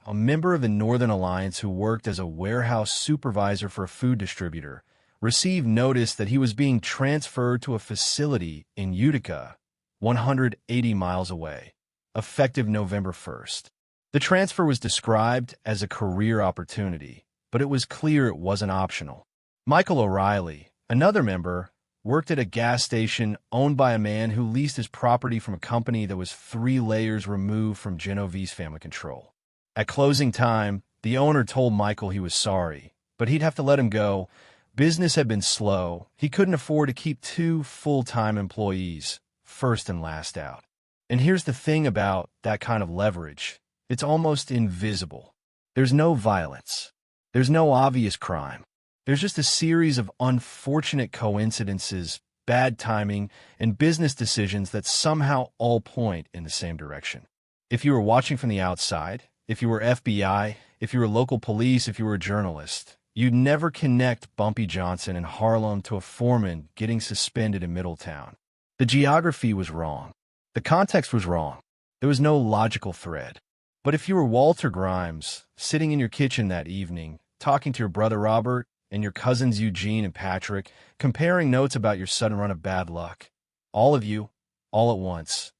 a member of the Northern Alliance who worked as a warehouse supervisor for a food distributor, received notice that he was being transferred to a facility in Utica, 180 miles away, effective November 1st. The transfer was described as a career opportunity, but it was clear it wasn't optional. Michael O'Reilly, another member, worked at a gas station owned by a man who leased his property from a company that was 3 layers removed from Genovese family control. At closing time, the owner told Michael he was sorry, but he'd have to let him go. Business had been slow. He couldn't afford to keep 2 full-time employees, first and last out. And here's the thing about that kind of leverage. It's almost invisible. There's no violence. There's no obvious crime. There's just a series of unfortunate coincidences, bad timing, and business decisions that somehow all point in the same direction. If you were watching from the outside, if you were FBI, if you were local police, if you were a journalist, you'd never connect Bumpy Johnson in Harlem to a foreman getting suspended in Middletown. The geography was wrong. The context was wrong. There was no logical thread. But if you were Walter Grimes, sitting in your kitchen that evening, talking to your brother Robert and your cousins Eugene and Patrick, comparing notes about your sudden run of bad luck, all of you, all at once,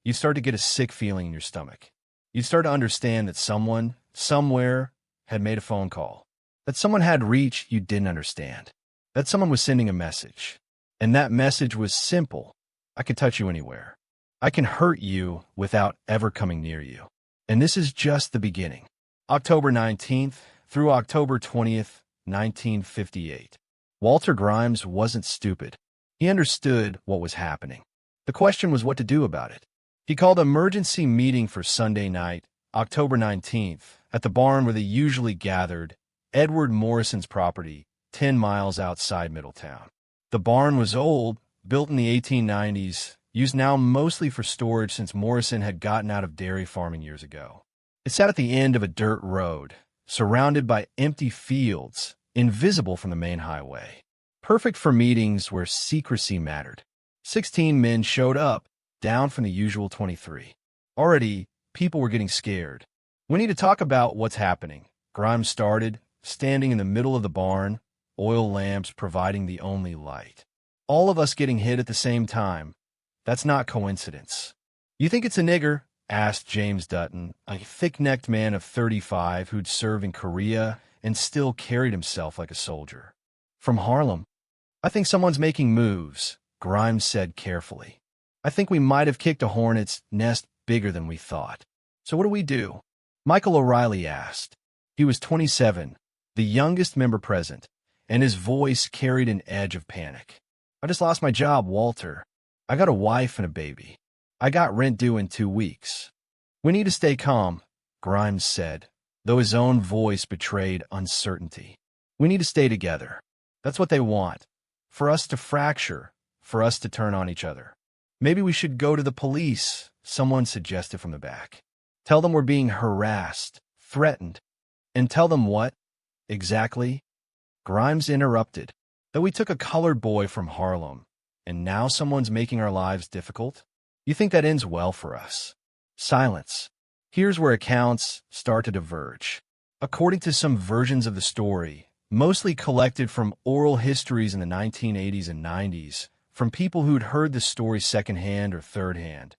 you'd start to get a sick feeling in your stomach. You'd start to understand that someone, somewhere, had made a phone call. That someone had reach you didn't understand. That someone was sending a message. And that message was simple. I can touch you anywhere. I can hurt you without ever coming near you. And this is just the beginning. October 19th through October 20th, 1958. Walter Grimes wasn't stupid. He understood what was happening. The question was what to do about it. He called an emergency meeting for Sunday night, October 19th, at the barn where they usually gathered, Edward Morrison's property, 10 miles outside Middletown. The barn was old, built in the 1890s, used now mostly for storage since Morrison had gotten out of dairy farming years ago. It sat at the end of a dirt road, surrounded by empty fields, invisible from the main highway. Perfect for meetings where secrecy mattered. 16 men showed up, down from the usual 23. Already, people were getting scared. "We need to talk about what's happening," Grimes started, standing in the middle of the barn, oil lamps providing the only light. All of us getting hit at the same time. That's not coincidence. You think it's a nigger? Asked James Dutton, a thick-necked man of 35 who'd served in Korea and still carried himself like a soldier. From Harlem. I think someone's making moves, Grimes said carefully. I think we might have kicked a hornet's nest bigger than we thought. So what do we do? Michael O'Reilly asked. He was 27, the youngest member present, and his voice carried an edge of panic. I just lost my job, Walter. I got a wife and a baby. I got rent due in 2 weeks. We need to stay calm, Grimes said, though his own voice betrayed uncertainty. We need to stay together. That's what they want. For us to fracture, for us to turn on each other. Maybe we should go to the police, someone suggested from the back. Tell them we're being harassed, threatened. And tell them what? Exactly? Grimes interrupted. That we took a colored boy from Harlem, and now someone's making our lives difficult? You think that ends well for us? Silence. Here's where accounts start to diverge. According to some versions of the story, mostly collected from oral histories in the 1980s and 90s, from people who'd heard the story secondhand or thirdhand,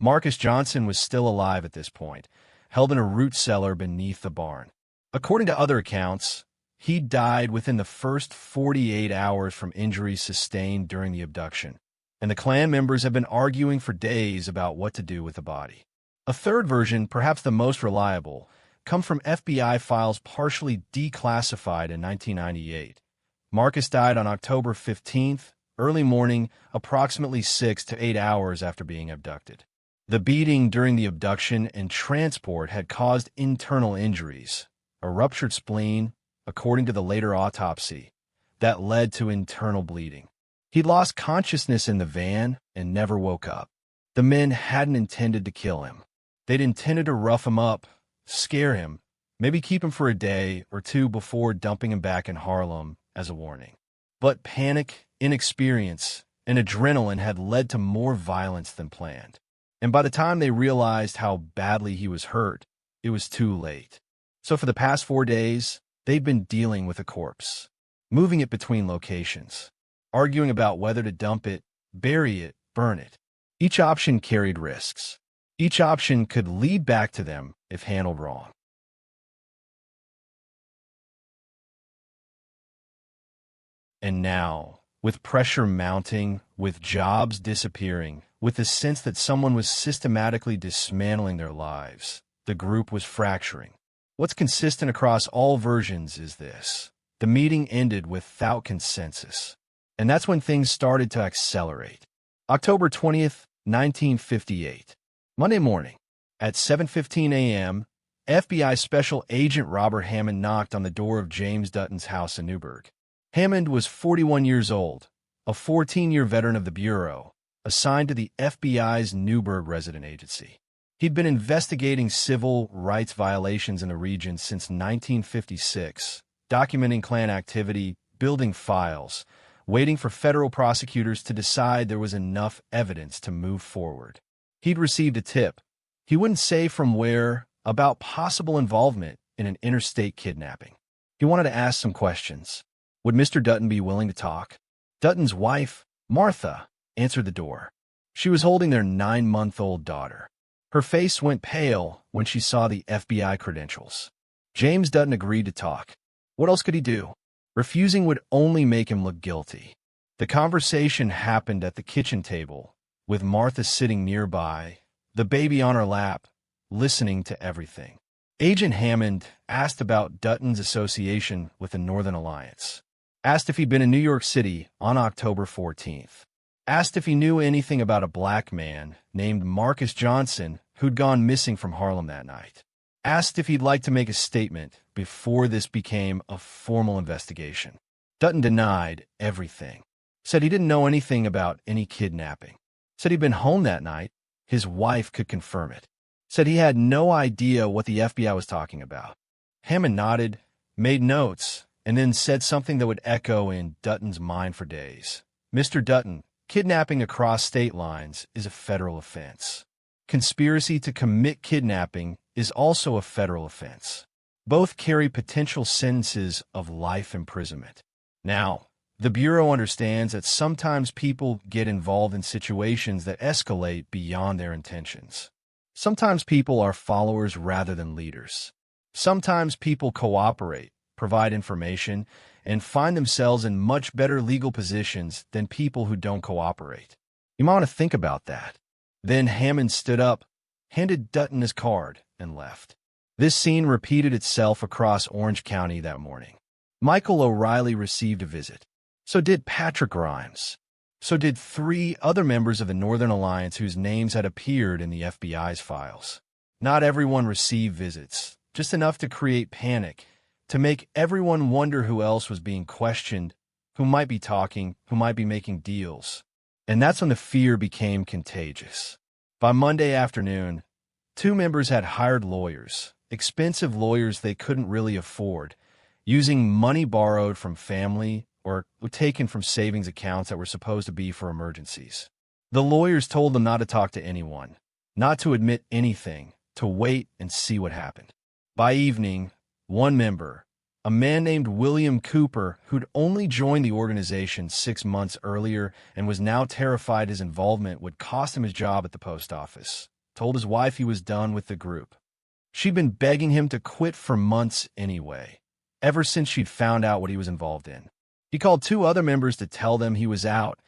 Marcus Johnson was still alive at this point, held in a root cellar beneath the barn. According to other accounts, he died within the first 48 hours from injuries sustained during the abduction, and the clan members have been arguing for days about what to do with the body. A third version, perhaps the most reliable, comes from FBI files partially declassified in 1998. Marcus died on October 15th, early morning, approximately 6 to 8 hours after being abducted. The beating during the abduction and transport had caused internal injuries, a ruptured spleen, according to the later autopsy, that led to internal bleeding. He'd lost consciousness in the van and never woke up. The men hadn't intended to kill him. They'd intended to rough him up, scare him, maybe keep him for a day or two before dumping him back in Harlem as a warning. But panic, inexperience, and adrenaline had led to more violence than planned. And by the time they realized how badly he was hurt, it was too late. So for the past 4 days, they'd been dealing with a corpse, moving it between locations, arguing about whether to dump it, bury it, burn it. Each option carried risks. Each option could lead back to them if handled wrong. And now, with pressure mounting, with jobs disappearing, with the sense that someone was systematically dismantling their lives, the group was fracturing. What's consistent across all versions is this. The meeting ended without consensus. And that's when things started to accelerate. October 20th, 1958. Monday morning, at 7:15 a.m., FBI Special Agent Robert Hammond knocked on the door of James Dutton's house in Newburgh. Hammond was 41 years old, a 14-year veteran of the Bureau, assigned to the FBI's Newburgh resident agency. He'd been investigating civil rights violations in the region since 1956, documenting Klan activity, building files, waiting for federal prosecutors to decide there was enough evidence to move forward. He'd received a tip, he wouldn't say from where, about possible involvement in an interstate kidnapping. He wanted to ask some questions. Would Mr. Dutton be willing to talk? Dutton's wife, Martha, answered the door. She was holding their 9-month-old daughter. Her face went pale when she saw the FBI credentials. James Dutton agreed to talk. What else could he do? Refusing would only make him look guilty. The conversation happened at the kitchen table, with Martha sitting nearby, the baby on her lap, listening to everything. Agent Hammond asked about Dutton's association with the Northern Alliance. Asked if he'd been in New York City on October 14th. Asked if he knew anything about a black man named Marcus Johnson who'd gone missing from Harlem that night. Asked if he'd like to make a statement before this became a formal investigation. Dutton denied everything. Said he didn't know anything about any kidnapping. Said he'd been home that night. His wife could confirm it. Said he had no idea what the FBI was talking about. Hammond nodded, made notes, and then said something that would echo in Dutton's mind for days. Mr. Dutton, kidnapping across state lines is a federal offense. Conspiracy to commit kidnapping is also a federal offense. Both carry potential sentences of life imprisonment. Now, The Bureau understands that sometimes people get involved in situations that escalate beyond their intentions. Sometimes people are followers rather than leaders. Sometimes people cooperate, provide information, and find themselves in much better legal positions than people who don't cooperate. You might want to think about that. Then Hammond stood up, handed Dutton his card, and left. This scene repeated itself across Orange County that morning. Michael O'Reilly received a visit. So did Patrick Grimes. So did 3 other members of the Northern Alliance whose names had appeared in the FBI's files. Not everyone received visits, just enough to create panic, to make everyone wonder who else was being questioned, who might be talking, who might be making deals. And that's when the fear became contagious. By Monday afternoon, 2 members had hired lawyers, expensive lawyers they couldn't really afford, using money borrowed from family or taken from savings accounts that were supposed to be for emergencies. The lawyers told them not to talk to anyone, not to admit anything, to wait and see what happened. By evening, one member, a man named William Cooper, who'd only joined the organization 6 months earlier and was now terrified his involvement would cost him his job at the post office, told his wife he was done with the group. She'd been begging him to quit for months anyway, ever since she'd found out what he was involved in. He called 2 other members to tell them he was out,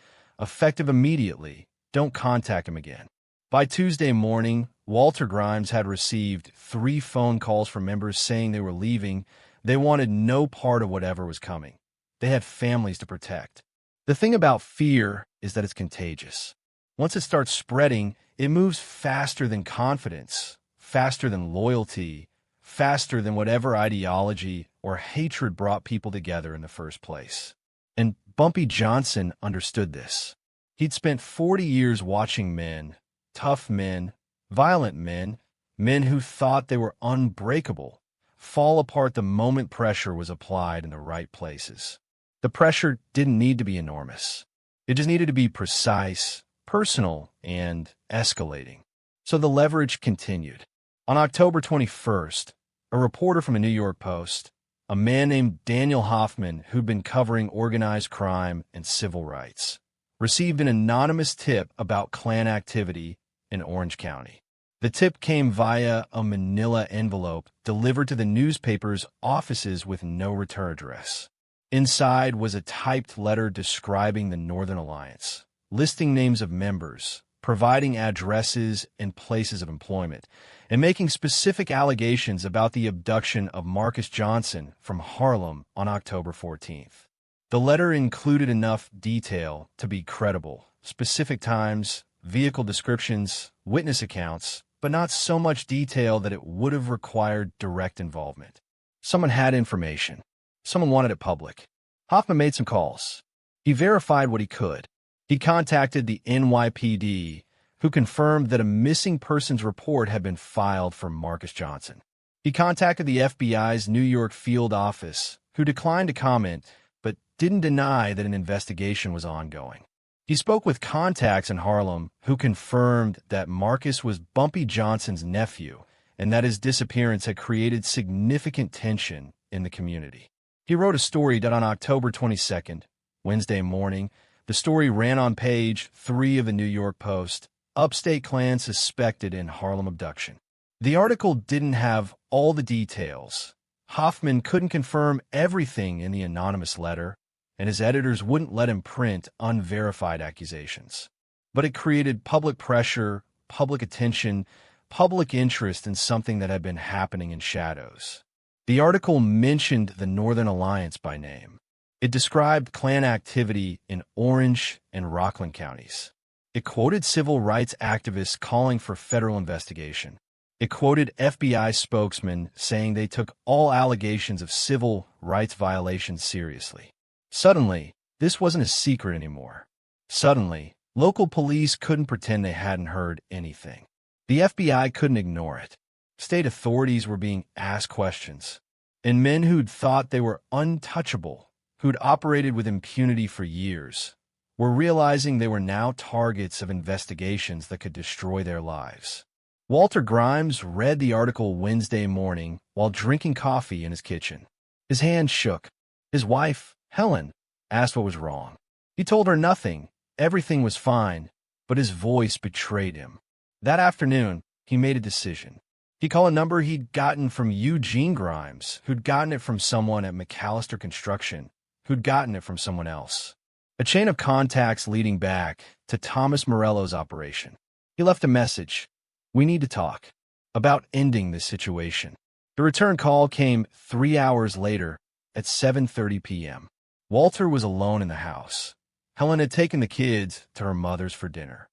effective immediately, don't contact him again. By Tuesday morning, Walter Grimes had received 3 phone calls from members saying they were leaving. They wanted no part of whatever was coming. They had families to protect. The thing about fear is that it's contagious. Once it starts spreading, it moves faster than confidence, faster than loyalty, faster than whatever ideology or hatred brought people together in the first place. And Bumpy Johnson understood this. He'd spent 40 years watching men, tough men, violent men, men who thought they were unbreakable, fall apart the moment pressure was applied in the right places. The pressure didn't need to be enormous. It just needed to be precise, personal, and escalating. So the leverage continued. On October 21st, a reporter from the New York Post, a man named Daniel Hoffman, who'd been covering organized crime and civil rights, received an anonymous tip about Klan activity in Orange County. The tip came via a manila envelope delivered to the newspaper's offices with no return address. Inside was a typed letter describing the Northern Alliance, listing names of members, providing addresses and places of employment, and making specific allegations about the abduction of Marcus Johnson from Harlem on October 14th. The letter included enough detail to be credible, specific times, vehicle descriptions, witness accounts, but not so much detail that it would have required direct involvement. Someone had information. Someone wanted it public. Hoffman made some calls. He verified what he could. He contacted the NYPD, who confirmed that a missing persons report had been filed for Marcus Johnson. He contacted the FBI's New York field office, who declined to comment, but didn't deny that an investigation was ongoing. He spoke with contacts in Harlem who confirmed that Marcus was Bumpy Johnson's nephew and that his disappearance had created significant tension in the community. He wrote a story that on October 22nd, Wednesday morning, the story ran on page 3 of the New York Post, Upstate Klan suspected in Harlem abduction. The article didn't have all the details. Hoffman couldn't confirm everything in the anonymous letter, and his editors wouldn't let him print unverified accusations. But it created public pressure, public attention, public interest in something that had been happening in shadows. The article mentioned the Northern Alliance by name. It described Klan activity in Orange and Rockland counties. It quoted civil rights activists calling for federal investigation. It quoted FBI spokesmen saying they took all allegations of civil rights violations seriously. Suddenly, this wasn't a secret anymore. Suddenly, local police couldn't pretend they hadn't heard anything. The FBI couldn't ignore it. State authorities were being asked questions. And men who'd thought they were untouchable, who'd operated with impunity for years, were realizing they were now targets of investigations that could destroy their lives. Walter Grimes read the article Wednesday morning while drinking coffee in his kitchen. His hand shook. His wife, Helen, asked what was wrong. He told her nothing. Everything was fine, but his voice betrayed him. That afternoon, he made a decision. He called a number he'd gotten from Eugene Grimes, who'd gotten it from someone at McAllister Construction, who'd gotten it from someone else. A chain of contacts leading back to Thomas Morello's operation. He left a message. "We need to talk about ending this situation." The return call came 3 hours later at 7:30 p.m. Walter was alone in the house. Helen had taken the kids to her mother's for dinner.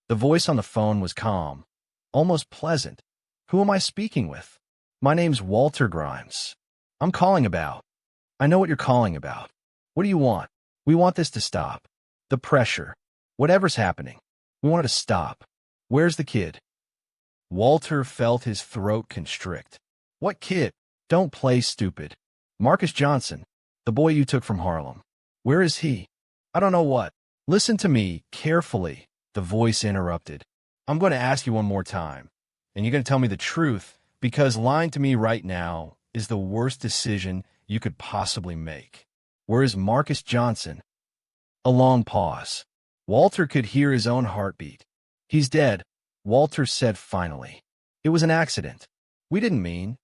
The voice on the phone was calm, almost pleasant. "Who am I speaking with?" "My name's Walter Grimes. I'm calling about." "I know what you're calling about. What do you want?" "We want this to stop. The pressure. Whatever's happening. We want it to stop. Where's the kid?" Walter felt his throat constrict. "What kid?" "Don't play stupid. Marcus Johnson, the boy you took from Harlem. Where is he?" "I don't know what." "Listen to me carefully," the voice interrupted. "I'm going to ask you one more time, and you're going to tell me the truth, because lying to me right now is the worst decision you could possibly make. Where is Marcus Johnson?" A long pause. Walter could hear his own heartbeat. "He's dead," Walter said finally. "It was an accident. We didn't mean."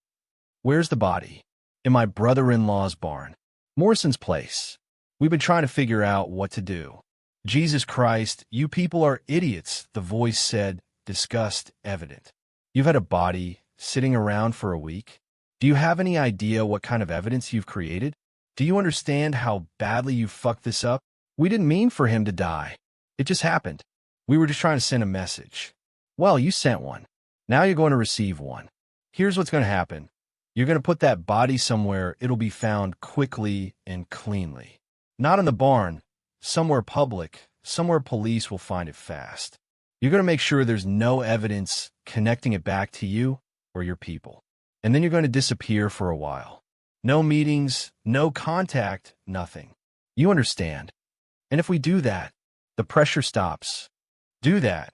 "Where's the body?" "In my brother-in-law's barn. Morrison's place. We've been trying to figure out what to do." "Jesus Christ, you people are idiots," the voice said, disgust evident. "You've had a body sitting around for a week? Do you have any idea what kind of evidence you've created? Do you understand how badly you fucked this up? We didn't mean for him to die. It just happened. We were just trying to send a message." "Well, you sent one. Now you're going to receive one. Here's what's going to happen. You're going to put that body somewhere it'll be found quickly and cleanly. Not in the barn, somewhere public, somewhere police will find it fast. You're going to make sure there's no evidence connecting it back to you or your people. And then you're going to disappear for a while. No meetings, no contact, nothing. You understand? And if we do that, the pressure stops. Do that,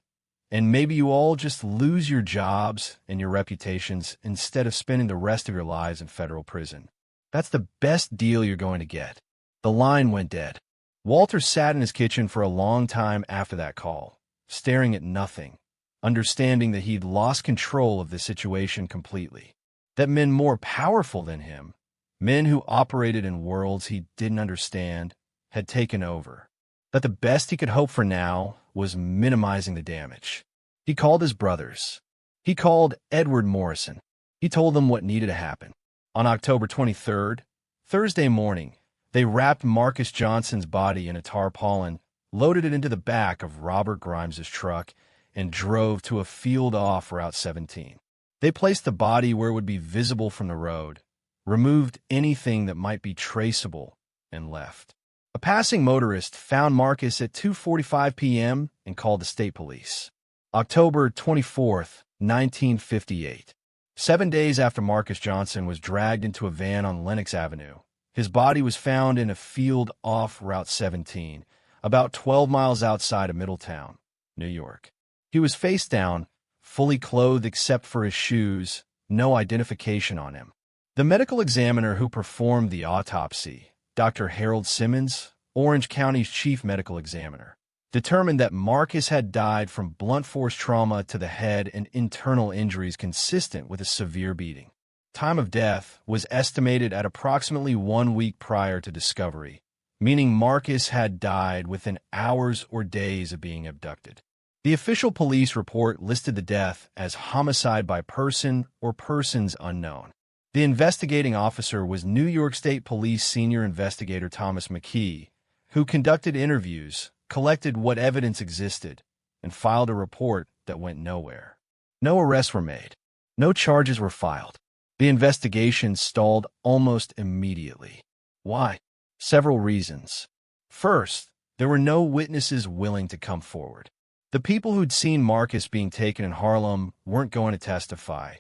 and maybe you all just lose your jobs and your reputations instead of spending the rest of your lives in federal prison. That's the best deal you're going to get." The line went dead. Walter sat in his kitchen for a long time after that call, staring at nothing, understanding that he'd lost control of the situation completely. That men more powerful than him, men who operated in worlds he didn't understand, had taken over. That the best he could hope for now was minimizing the damage. He called his brothers. He called Edward Morrison. He told them what needed to happen. On October 23rd, Thursday morning, they wrapped Marcus Johnson's body in a tarpaulin, loaded it into the back of Robert Grimes's truck, and drove to a field off Route 17. They placed the body where it would be visible from the road, removed anything that might be traceable, and left. A passing motorist found Marcus at 2:45 p.m. and called the state police. October 24th, 1958. 7 days after Marcus Johnson was dragged into a van on Lenox Avenue, his body was found in a field off Route 17, about 12 miles outside of Middletown, New York. He was face down, fully clothed except for his shoes, no identification on him. The medical examiner who performed the autopsy, Dr. Harold Simmons, Orange County's chief medical examiner, determined that Marcus had died from blunt force trauma to the head and internal injuries consistent with a severe beating. Time of death was estimated at approximately 1 week prior to discovery, meaning Marcus had died within hours or days of being abducted. The official police report listed the death as homicide by person or persons unknown. The investigating officer was New York State Police Senior Investigator Thomas McKee, who conducted interviews, collected what evidence existed, and filed a report that went nowhere. No arrests were made. No charges were filed. The investigation stalled almost immediately. Why? Several reasons. First, there were no witnesses willing to come forward. The people who'd seen Marcus being taken in Harlem weren't going to testify.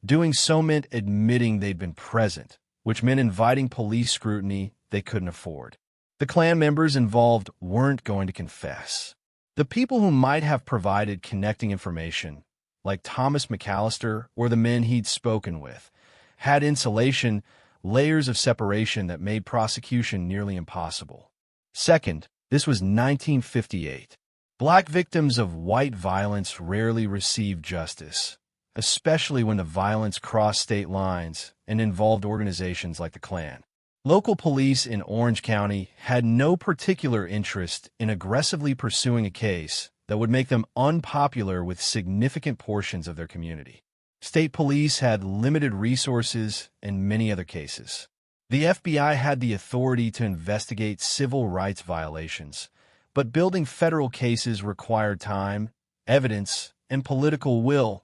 Doing so meant admitting they'd been present, which meant inviting police scrutiny they couldn't afford. The Klan members involved weren't going to confess. The people who might have provided connecting information, like Thomas McAllister or the men he'd spoken with, had insulation, layers of separation that made prosecution nearly impossible. Second, this was 1958. Black victims of white violence rarely received justice, especially when the violence crossed state lines and involved organizations like the Klan. Local police in Orange County had no particular interest in aggressively pursuing a case that would make them unpopular with significant portions of their community. State police had limited resources in many other cases. The FBI had the authority to investigate civil rights violations, but building federal cases required time, evidence, and political will,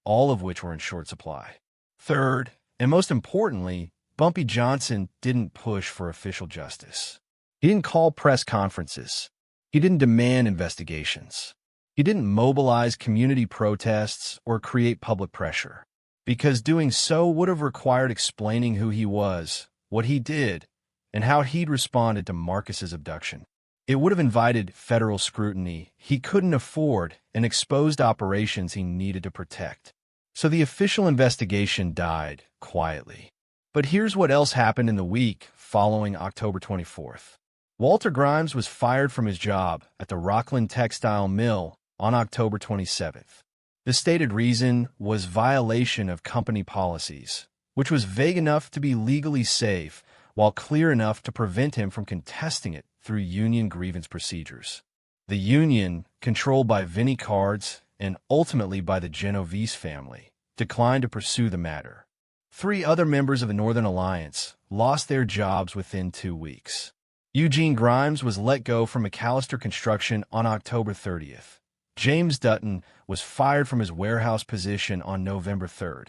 all of which were in short supply. Third, and most importantly, Bumpy Johnson didn't push for official justice. He didn't call press conferences. He didn't demand investigations. He didn't mobilize community protests or create public pressure, because doing so would have required explaining who he was, what he did, and how he'd responded to Marcus's abduction. It would have invited federal scrutiny he couldn't afford and exposed operations he needed to protect. So the official investigation died quietly. But here's what else happened in the week following October 24th. Walter Grimes was fired from his job at the Rockland Textile Mill on October 27th. The stated reason was violation of company policies, which was vague enough to be legally safe while clear enough to prevent him from contesting it through union grievance procedures. The union, controlled by Vinnie Cards and ultimately by the Genovese family, declined to pursue the matter. 3 other members of the Northern Alliance lost their jobs within 2 weeks. Eugene Grimes was let go from McAllister Construction on October 30th. James Dutton was fired from his warehouse position on November 3rd.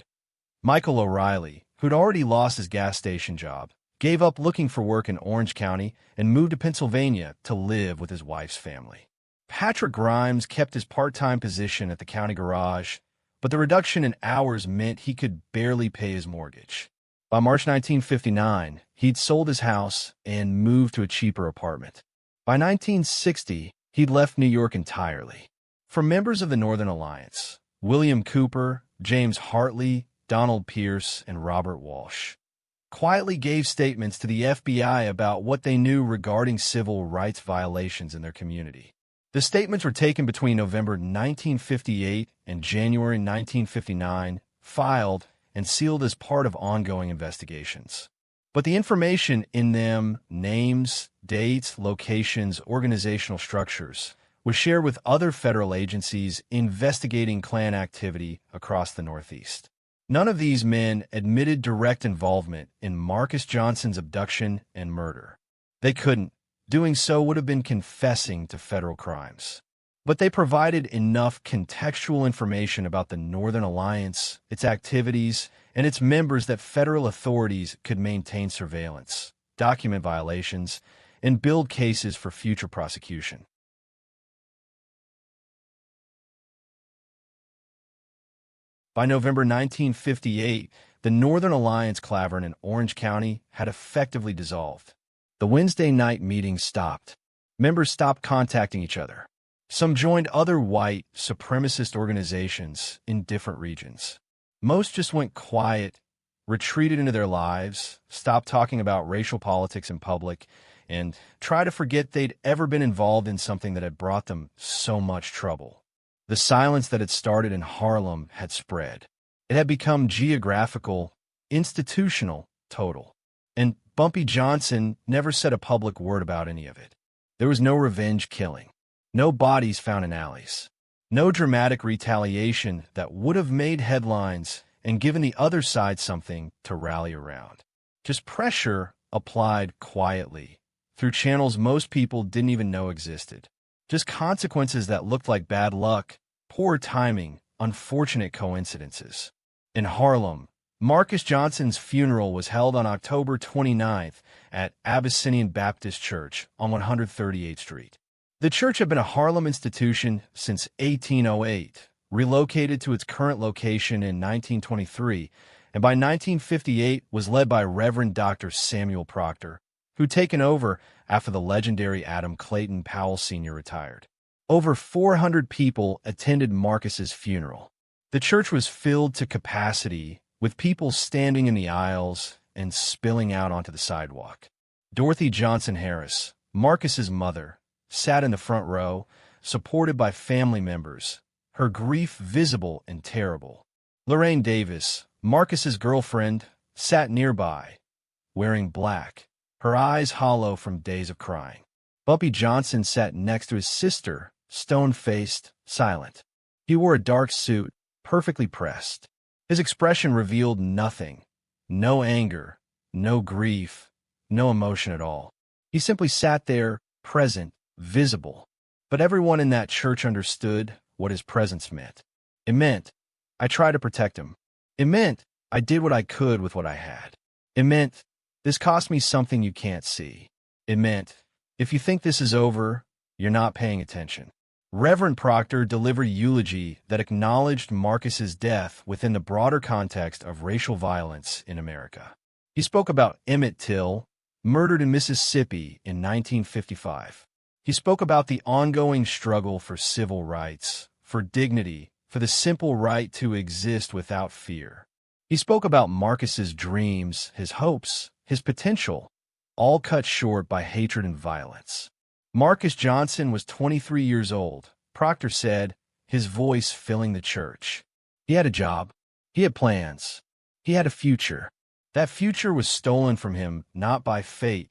Michael O'Reilly, who'd already lost his gas station job, gave up looking for work in Orange County and moved to Pennsylvania to live with his wife's family. Patrick Grimes kept his part-time position at the county garage, but the reduction in hours meant he could barely pay his mortgage. By March 1959, he'd sold his house and moved to a cheaper apartment. By 1960, he'd left New York entirely. For members of the Northern Alliance, William Cooper, James Hartley, Donald Pierce, and Robert Walsh quietly gave statements to the FBI about what they knew regarding civil rights violations in their community. The statements were taken between November 1958 and January 1959, filed and sealed as part of ongoing investigations. But the information in them, names, dates, locations, organizational structures, was shared with other federal agencies investigating Klan activity across the Northeast. None of these men admitted direct involvement in Marcus Johnson's abduction and murder. They couldn't. Doing so would have been confessing to federal crimes. But they provided enough contextual information about the Northern Alliance, its activities, and its members that federal authorities could maintain surveillance, document violations, and build cases for future prosecution. By November 1958, the Northern Alliance clavern in Orange County had effectively dissolved. The Wednesday night meetings stopped. Members stopped contacting each other. Some joined other white supremacist organizations in different regions. Most just went quiet, retreated into their lives, stopped talking about racial politics in public, and tried to forget they'd ever been involved in something that had brought them so much trouble. The silence that had started in Harlem had spread. It had become geographical, institutional, total. And Bumpy Johnson never said a public word about any of it. There was no revenge killing, no bodies found in alleys, no dramatic retaliation that would have made headlines and given the other side something to rally around. Just pressure applied quietly, through channels most people didn't even know existed. Just consequences that looked like bad luck, poor timing, unfortunate coincidences. In Harlem, Marcus Johnson's funeral was held on October 29th at Abyssinian Baptist Church on 138th Street. The church had been a Harlem institution since 1808, relocated to its current location in 1923, and by 1958 was led by Reverend Dr. Samuel Proctor, who'd taken over after the legendary Adam Clayton Powell Sr. retired. Over 400 people attended Marcus's funeral. The church was filled to capacity, with people standing in the aisles and spilling out onto the sidewalk. Dorothy Johnson Harris, Marcus's mother, sat in the front row, supported by family members, her grief visible and terrible. Lorraine Davis, Marcus's girlfriend, sat nearby, wearing black, her eyes hollow from days of crying. Bumpy Johnson sat next to his sister, stone-faced, silent. He wore a dark suit, perfectly pressed. His expression revealed nothing. No anger, no grief, no emotion at all. He simply sat there, present, visible. But everyone in that church understood what his presence meant. It meant, I tried to protect him. It meant, I did what I could with what I had. It meant, this cost me something you can't see. It meant, if you think this is over, you're not paying attention. Reverend Proctor delivered a eulogy that acknowledged Marcus's death within the broader context of racial violence in America. He spoke about Emmett Till, murdered in Mississippi in 1955. He spoke about the ongoing struggle for civil rights, for dignity, for the simple right to exist without fear. He spoke about Marcus's dreams, his hopes, his potential, all cut short by hatred and violence. Marcus Johnson was 23 years old, Proctor said, his voice filling the church. He had a job. He had plans. He had a future. That future was stolen from him not by fate,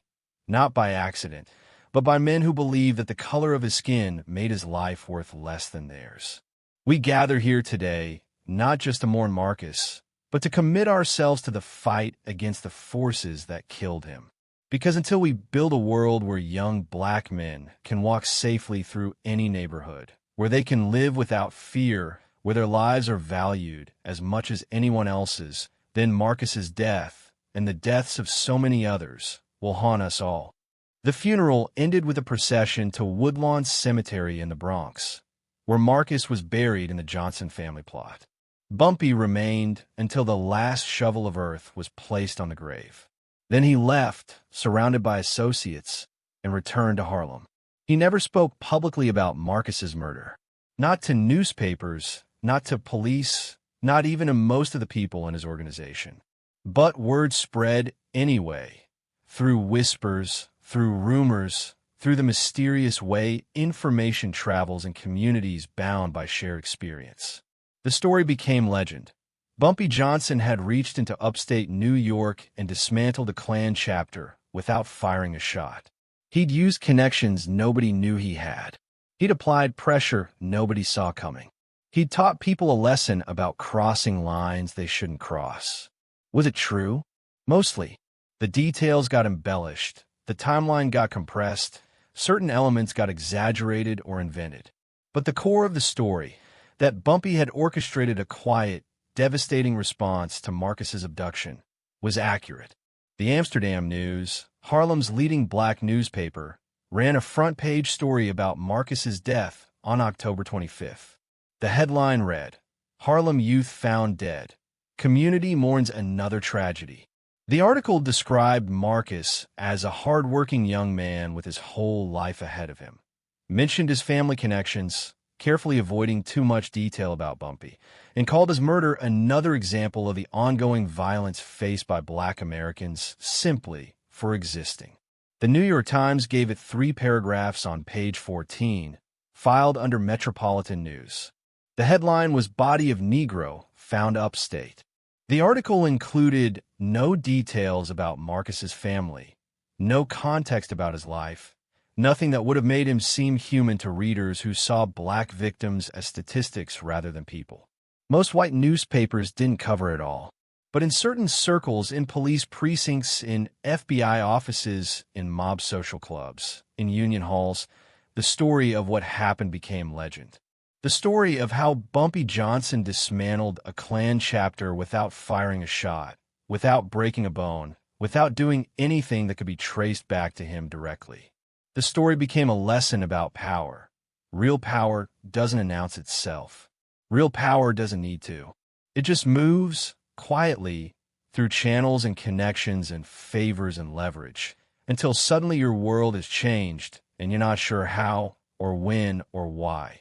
not by accident, but by men who believed that the color of his skin made his life worth less than theirs. We gather here today, not just to mourn Marcus, but to commit ourselves to the fight against the forces that killed him. Because until we build a world where young black men can walk safely through any neighborhood, where they can live without fear, where their lives are valued as much as anyone else's, then Marcus's death, and the deaths of so many others, will haunt us all. The funeral ended with a procession to Woodlawn Cemetery in the Bronx, where Marcus was buried in the Johnson family plot. Bumpy remained until the last shovel of earth was placed on the grave. Then he left, surrounded by associates, and returned to Harlem. He never spoke publicly about Marcus's murder. Not to newspapers, not to police, not even to most of the people in his organization. But word spread anyway, through whispers, through rumors, through the mysterious way information travels in communities bound by shared experience. The story became legend. Bumpy Johnson had reached into upstate New York and dismantled a Klan chapter without firing a shot. He'd used connections nobody knew he had. He'd applied pressure nobody saw coming. He'd taught people a lesson about crossing lines they shouldn't cross. Was it true? Mostly. The details got embellished, the timeline got compressed, certain elements got exaggerated or invented. But the core of the story, that Bumpy had orchestrated a quiet, devastating response to Marcus's abduction, was accurate. The Amsterdam News, Harlem's leading black newspaper, ran a front-page story about Marcus's death on October 25th. The headline read, "Harlem Youth Found Dead. Community Mourns Another Tragedy." The article described Marcus as a hard-working young man with his whole life ahead of him, mentioned his family connections, carefully avoiding too much detail about Bumpy, and called his murder another example of the ongoing violence faced by black Americans simply for existing. The New York Times gave it 3 paragraphs on page 14, filed under Metropolitan News. The headline was "Body of Negro Found Upstate." The article included no details about Marcus's family, no context about his life, nothing that would have made him seem human to readers who saw black victims as statistics rather than people. Most white newspapers didn't cover it all, but in certain circles, in police precincts, in FBI offices, in mob social clubs, in union halls, the story of what happened became legend. The story of how Bumpy Johnson dismantled a Klan chapter without firing a shot, without breaking a bone, without doing anything that could be traced back to him directly. The story became a lesson about power. Real power doesn't announce itself. Real power doesn't need to. It just moves, quietly, through channels and connections and favors and leverage, until suddenly your world is changed and you're not sure how or when or why.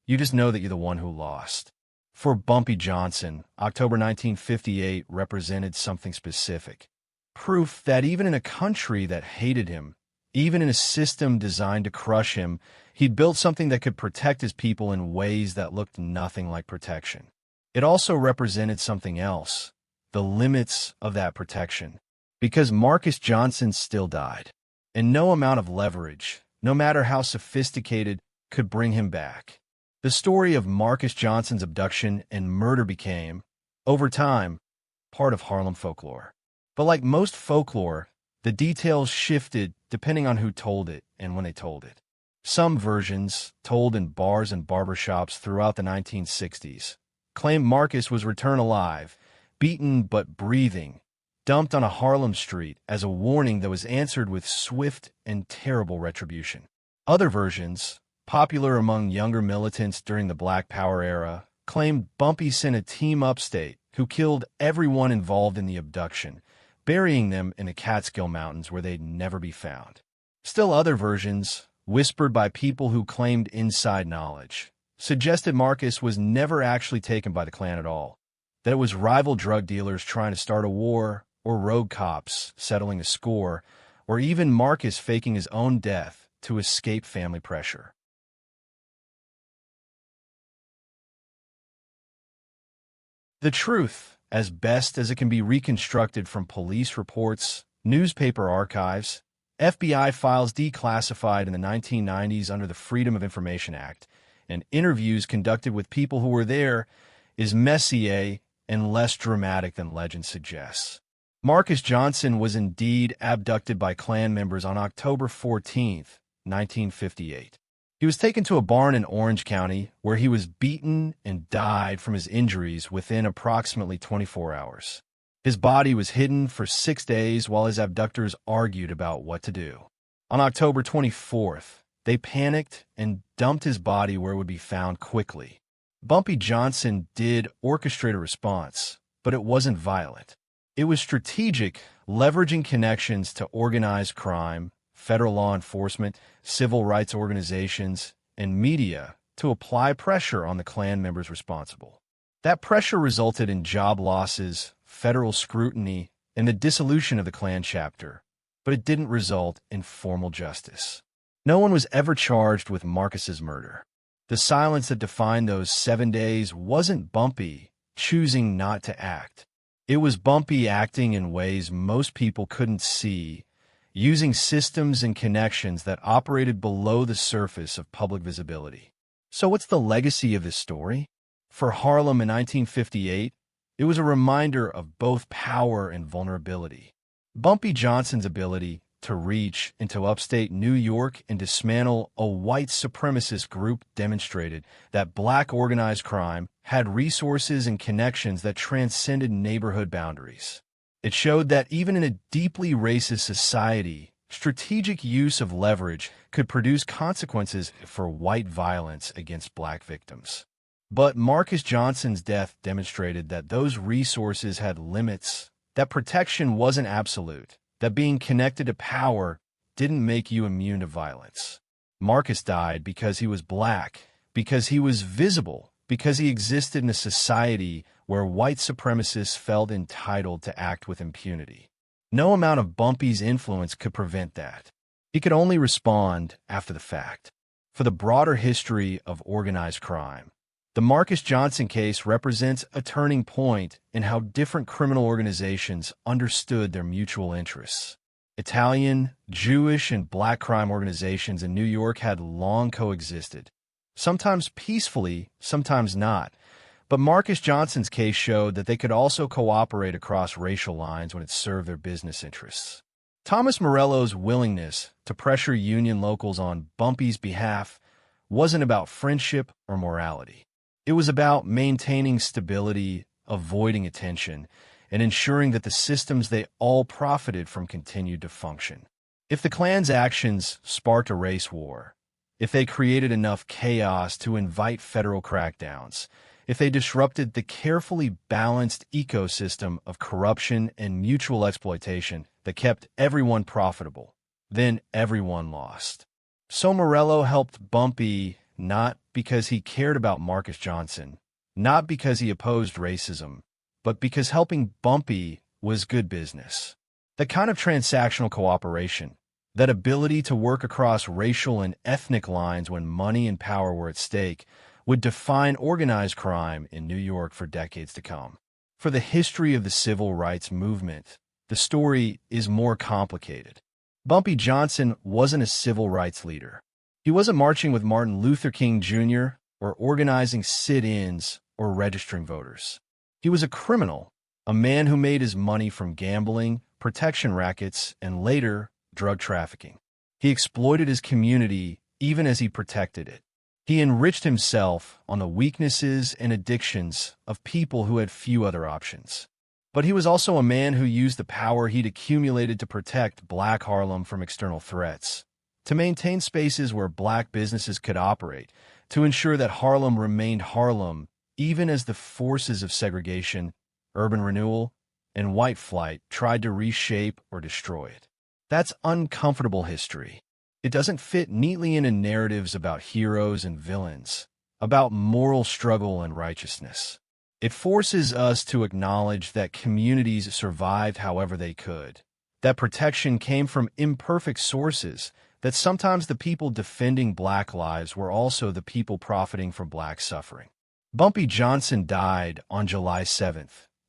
You just know that you're the one who lost. For Bumpy Johnson, October 1958 represented something specific. Proof that even in a country that hated him, even in a system designed to crush him, he'd built something that could protect his people in ways that looked nothing like protection. It also represented something else, the limits of that protection. Because Marcus Johnson still died, and no amount of leverage, no matter how sophisticated, could bring him back. The story of Marcus Johnson's abduction and murder became, over time, part of Harlem folklore. But like most folklore, the details shifted depending on who told it and when they told it. Some versions, told in bars and barbershops throughout the 1960s, claim Marcus was returned alive, beaten but breathing, dumped on a Harlem street as a warning that was answered with swift and terrible retribution. Other versions, popular among younger militants during the Black Power era, claimed Bumpy sent a team upstate who killed everyone involved in the abduction, burying them in the Catskill Mountains where they'd never be found. Still other versions, whispered by people who claimed inside knowledge, suggested Marcus was never actually taken by the Klan at all, that it was rival drug dealers trying to start a war, or rogue cops settling a score, or even Marcus faking his own death to escape family pressure. The truth, as best as it can be reconstructed from police reports, newspaper archives, FBI files declassified in the 1990s under the Freedom of Information Act, and interviews conducted with people who were there, is messier and less dramatic than legend suggests. Marcus Johnson was indeed abducted by Klan members on October 14, 1958. He was taken to a barn in Orange County where he was beaten and died from his injuries within approximately 24 hours. His body was hidden for 6 days while his abductors argued about what to do. On October 24th, they panicked and dumped his body where it would be found quickly. Bumpy Johnson did orchestrate a response, but it wasn't violent. It was strategic, leveraging connections to organized crime, federal law enforcement, civil rights organizations, and media to apply pressure on the Klan members responsible. That pressure resulted in job losses, federal scrutiny, and the dissolution of the Klan chapter, but it didn't result in formal justice. No one was ever charged with Marcus's murder. The silence that defined those 7 days wasn't Bumpy choosing not to act. It was Bumpy acting in ways most people couldn't see, using systems and connections that operated below the surface of public visibility. So what's the legacy of this story? For Harlem in 1958, it was a reminder of both power and vulnerability. Bumpy Johnson's ability to reach into upstate New York and dismantle a white supremacist group demonstrated that black organized crime had resources and connections that transcended neighborhood boundaries. It showed that even in a deeply racist society, strategic use of leverage could produce consequences for white violence against black victims. But Marcus Johnson's death demonstrated that those resources had limits, that protection wasn't absolute, that being connected to power didn't make you immune to violence. Marcus died because he was black, because he was visible, because he existed in a society where white supremacists felt entitled to act with impunity. No amount of Bumpy's influence could prevent that. He could only respond after the fact. For the broader history of organized crime, the Marcus Johnson case represents a turning point in how different criminal organizations understood their mutual interests. Italian, Jewish, and black crime organizations in New York had long coexisted, sometimes peacefully, sometimes not. But Marcus Johnson's case showed that they could also cooperate across racial lines when it served their business interests. Thomas Morello's willingness to pressure union locals on Bumpy's behalf wasn't about friendship or morality. It was about maintaining stability, avoiding attention, and ensuring that the systems they all profited from continued to function. If the Klan's actions sparked a race war, if they created enough chaos to invite federal crackdowns, if they disrupted the carefully balanced ecosystem of corruption and mutual exploitation that kept everyone profitable, then everyone lost. So Morello helped Bumpy not because he cared about Marcus Johnson, not because he opposed racism, but because helping Bumpy was good business. The kind of transactional cooperation, that ability to work across racial and ethnic lines when money and power were at stake, would define organized crime in New York for decades to come. For the history of the civil rights movement, the story is more complicated. Bumpy Johnson wasn't a civil rights leader. He wasn't marching with Martin Luther King Jr. or organizing sit-ins or registering voters. He was a criminal, a man who made his money from gambling, protection rackets, and later, drug trafficking. He exploited his community even as he protected it. He enriched himself on the weaknesses and addictions of people who had few other options. But he was also a man who used the power he'd accumulated to protect Black Harlem from external threats, to maintain spaces where Black businesses could operate, to ensure that Harlem remained Harlem even as the forces of segregation, urban renewal, and white flight tried to reshape or destroy it. That's uncomfortable history. It doesn't fit neatly into narratives about heroes and villains, about moral struggle and righteousness. It forces us to acknowledge that communities survived however they could, that protection came from imperfect sources, that sometimes the people defending Black lives were also the people profiting from Black suffering. Bumpy Johnson died on July 7,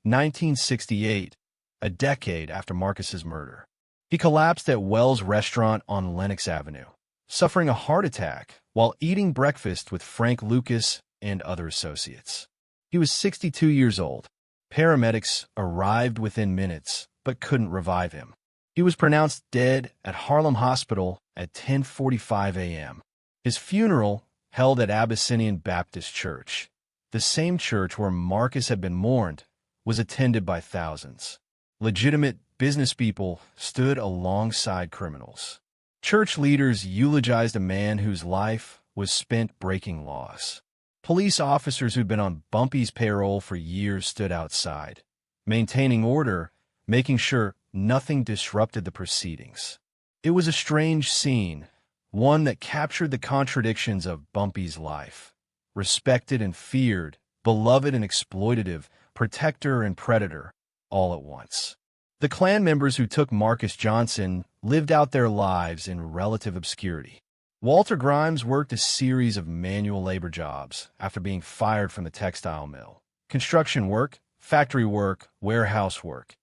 1968, a decade after Marcus's murder. He collapsed at Wells Restaurant on Lenox Avenue, suffering a heart attack while eating breakfast with Frank Lucas and other associates. He was 62 years old. Paramedics arrived within minutes, but couldn't revive him. He was pronounced dead at Harlem Hospital at 10:45 a.m. His funeral, held at Abyssinian Baptist Church, the same church where Marcus had been mourned, was attended by thousands. Legitimate business people stood alongside criminals. Church leaders eulogized a man whose life was spent breaking laws. Police officers who'd been on Bumpy's payroll for years stood outside, maintaining order, making sure nothing disrupted the proceedings. It was a strange scene, one that captured the contradictions of Bumpy's life. Respected and feared, beloved and exploitative, protector and predator, all at once. The Klan members who took Marcus Johnson lived out their lives in relative obscurity. Walter Grimes worked a series of manual labor jobs after being fired from the textile mill. Construction work, factory work, warehouse work.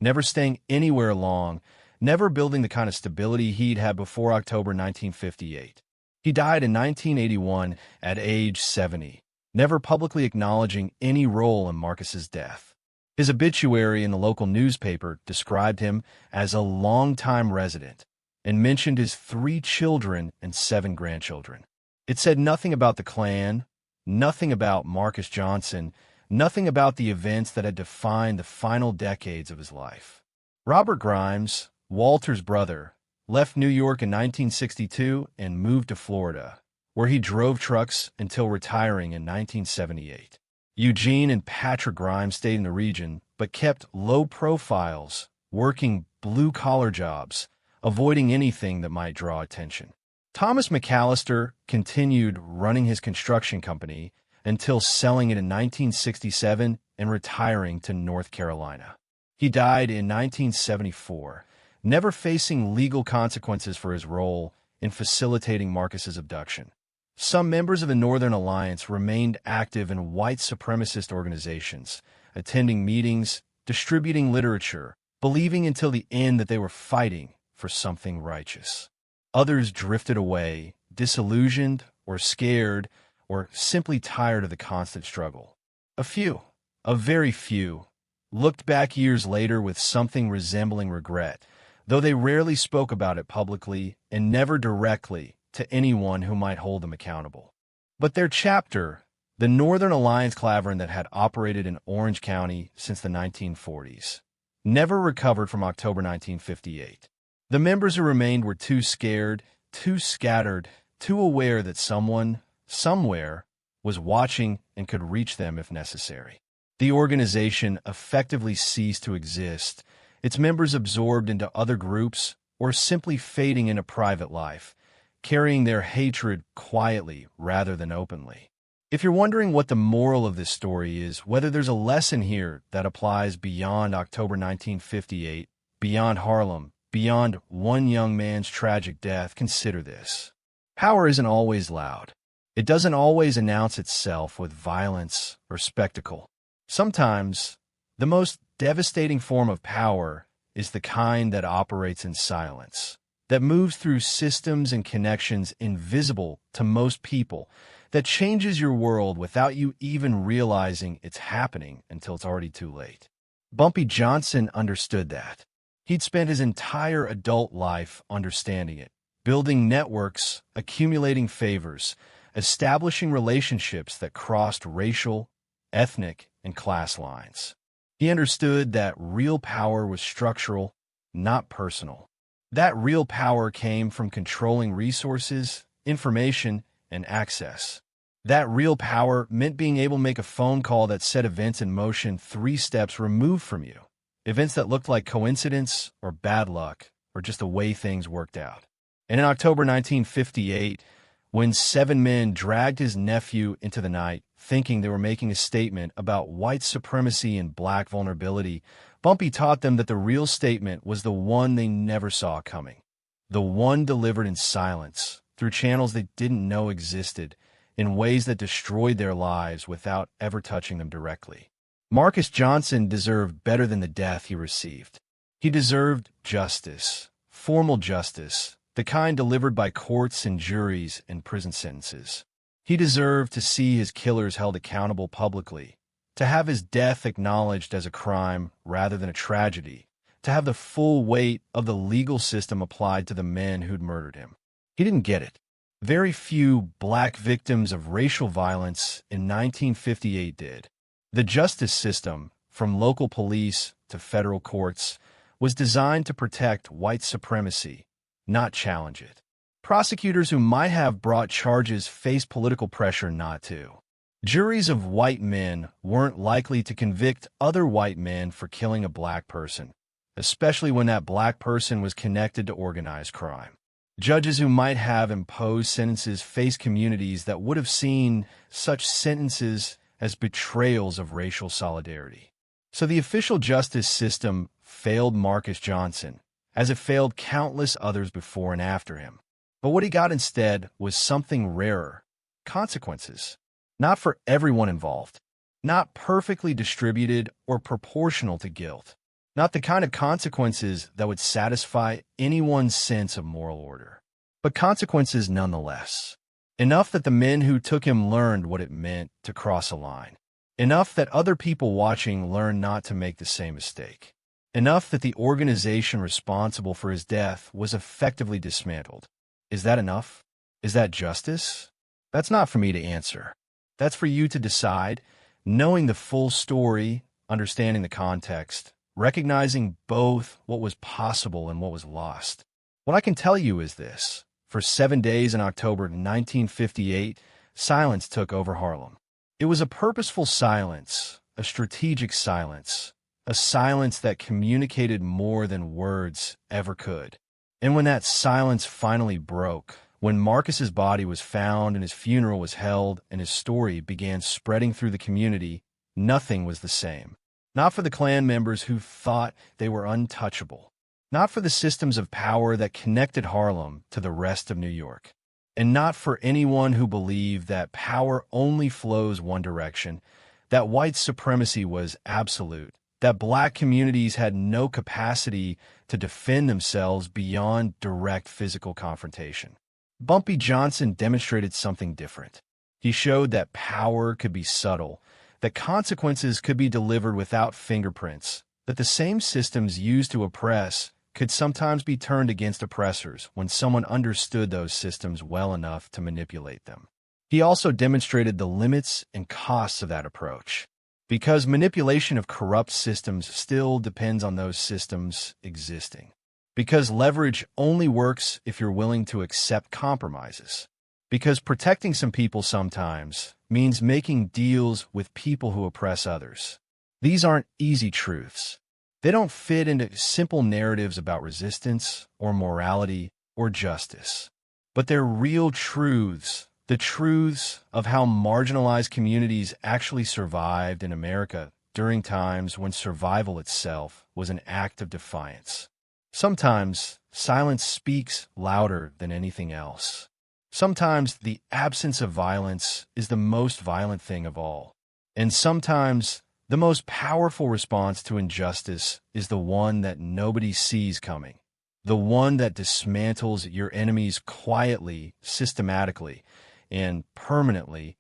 Never staying anywhere long, never building the kind of stability he'd had before October 1958. He died in 1981 at age 70, never publicly acknowledging any role in Marcus's death. His obituary in the local newspaper described him as a longtime resident and mentioned his 3 children and 7 grandchildren. It said nothing about the Klan, nothing about Marcus Johnson, nothing about the events that had defined the final decades of his life. Robert Grimes, Walter's brother, left New York in 1962 and moved to Florida, where he drove trucks until retiring in 1978. Eugene and Patrick Grimes stayed in the region, but kept low profiles, working blue-collar jobs, avoiding anything that might draw attention. Thomas McAllister continued running his construction company until selling it in 1967 and retiring to North Carolina. He died in 1974, never facing legal consequences for his role in facilitating Marcus's abduction. Some members of the Northern Alliance remained active in white supremacist organizations, attending meetings, distributing literature, believing until the end that they were fighting for something righteous. Others drifted away, disillusioned or scared or simply tired of the constant struggle. A few, a very few, looked back years later with something resembling regret, though they rarely spoke about it publicly and never directly to anyone who might hold them accountable. But their chapter, the Northern Alliance Clavern that had operated in Orange County since the 1940s, never recovered from October 1958. The members who remained were too scared, too scattered, too aware that someone, somewhere, was watching and could reach them if necessary. The organization effectively ceased to exist, its members absorbed into other groups or simply fading into private life, carrying their hatred quietly rather than openly. If you're wondering what the moral of this story is, whether there's a lesson here that applies beyond October 1958, beyond Harlem, beyond one young man's tragic death, consider this. Power isn't always loud. It doesn't always announce itself with violence or spectacle. Sometimes, the most devastating form of power is the kind that operates in silence, that moves through systems and connections invisible to most people, that changes your world without you even realizing it's happening until it's already too late. Bumpy Johnson understood that. He'd spent his entire adult life understanding it, building networks, accumulating favors, establishing relationships that crossed racial, ethnic, and class lines. He understood that real power was structural, not personal. That real power came from controlling resources, information, and access. That real power meant being able to make a phone call that set events in motion 3 steps removed from you. Events that looked like coincidence or bad luck or just the way things worked out. And in October 1958, when 7 men dragged his nephew into the night, thinking they were making a statement about white supremacy and black vulnerability, Bumpy taught them that the real statement was the one they never saw coming. The one delivered in silence, through channels they didn't know existed, in ways that destroyed their lives without ever touching them directly. Marcus Johnson deserved better than the death he received. He deserved justice, formal justice, the kind delivered by courts and juries and prison sentences. He deserved to see his killers held accountable publicly, to have his death acknowledged as a crime rather than a tragedy, to have the full weight of the legal system applied to the men who'd murdered him. He didn't get it. Very few black victims of racial violence in 1958 did. The justice system, from local police to federal courts, was designed to protect white supremacy, not challenge it. Prosecutors who might have brought charges faced political pressure not to. Juries of white men weren't likely to convict other white men for killing a black person, especially when that black person was connected to organized crime. Judges who might have imposed sentences faced communities that would have seen such sentences as betrayals of racial solidarity. So the official justice system failed Marcus Johnson, as it failed countless others before and after him. But what he got instead was something rarer: consequences. Not for everyone involved. Not perfectly distributed or proportional to guilt. Not the kind of consequences that would satisfy anyone's sense of moral order. But consequences nonetheless. Enough that the men who took him learned what it meant to cross a line. Enough that other people watching learned not to make the same mistake. Enough that the organization responsible for his death was effectively dismantled. Is that enough? Is that justice? That's not for me to answer. That's for you to decide, knowing the full story, understanding the context, recognizing both what was possible and what was lost. What I can tell you is this: for 7 days in October 1958, silence took over Harlem. It was a purposeful silence, a strategic silence, a silence that communicated more than words ever could. And when that silence finally broke, when Marcus's body was found and his funeral was held and his story began spreading through the community, nothing was the same. Not for the Klan members who thought they were untouchable. Not for the systems of power that connected Harlem to the rest of New York. And not for anyone who believed that power only flows one direction, that white supremacy was absolute, that black communities had no capacity to defend themselves beyond direct physical confrontation. Bumpy Johnson demonstrated something different. He showed that power could be subtle, that consequences could be delivered without fingerprints, that the same systems used to oppress could sometimes be turned against oppressors when someone understood those systems well enough to manipulate them. He also demonstrated the limits and costs of that approach, because manipulation of corrupt systems still depends on those systems existing. Because leverage only works if you're willing to accept compromises. Because protecting some people sometimes means making deals with people who oppress others. These aren't easy truths. They don't fit into simple narratives about resistance or morality or justice. But they're real truths The truths of how marginalized communities actually survived in America during times when survival itself was an act of defiance. Sometimes silence speaks louder than anything else. Sometimes the absence of violence is the most violent thing of all. And sometimes the most powerful response to injustice is the one that nobody sees coming. The one that dismantles your enemies quietly, systematically, and permanently,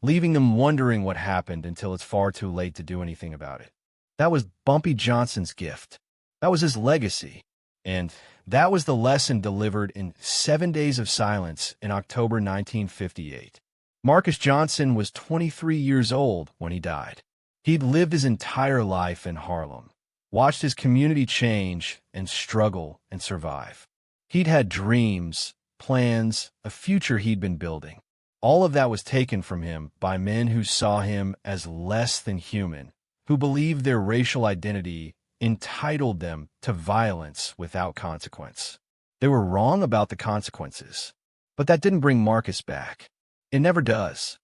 leaving them wondering what happened until it's far too late to do anything about it. That was Bumpy Johnson's gift. That was his legacy. And that was the lesson delivered in 7 Days of Silence in October 1958. Marcus Johnson was 23 years old when he died. He'd lived his entire life in Harlem, watched his community change and struggle and survive. He'd had dreams, plans, a future he'd been building. All of that was taken from him by men who saw him as less than human, who believed their racial identity entitled them to violence without consequence. They were wrong about the consequences, but that didn't bring Marcus back. It never does.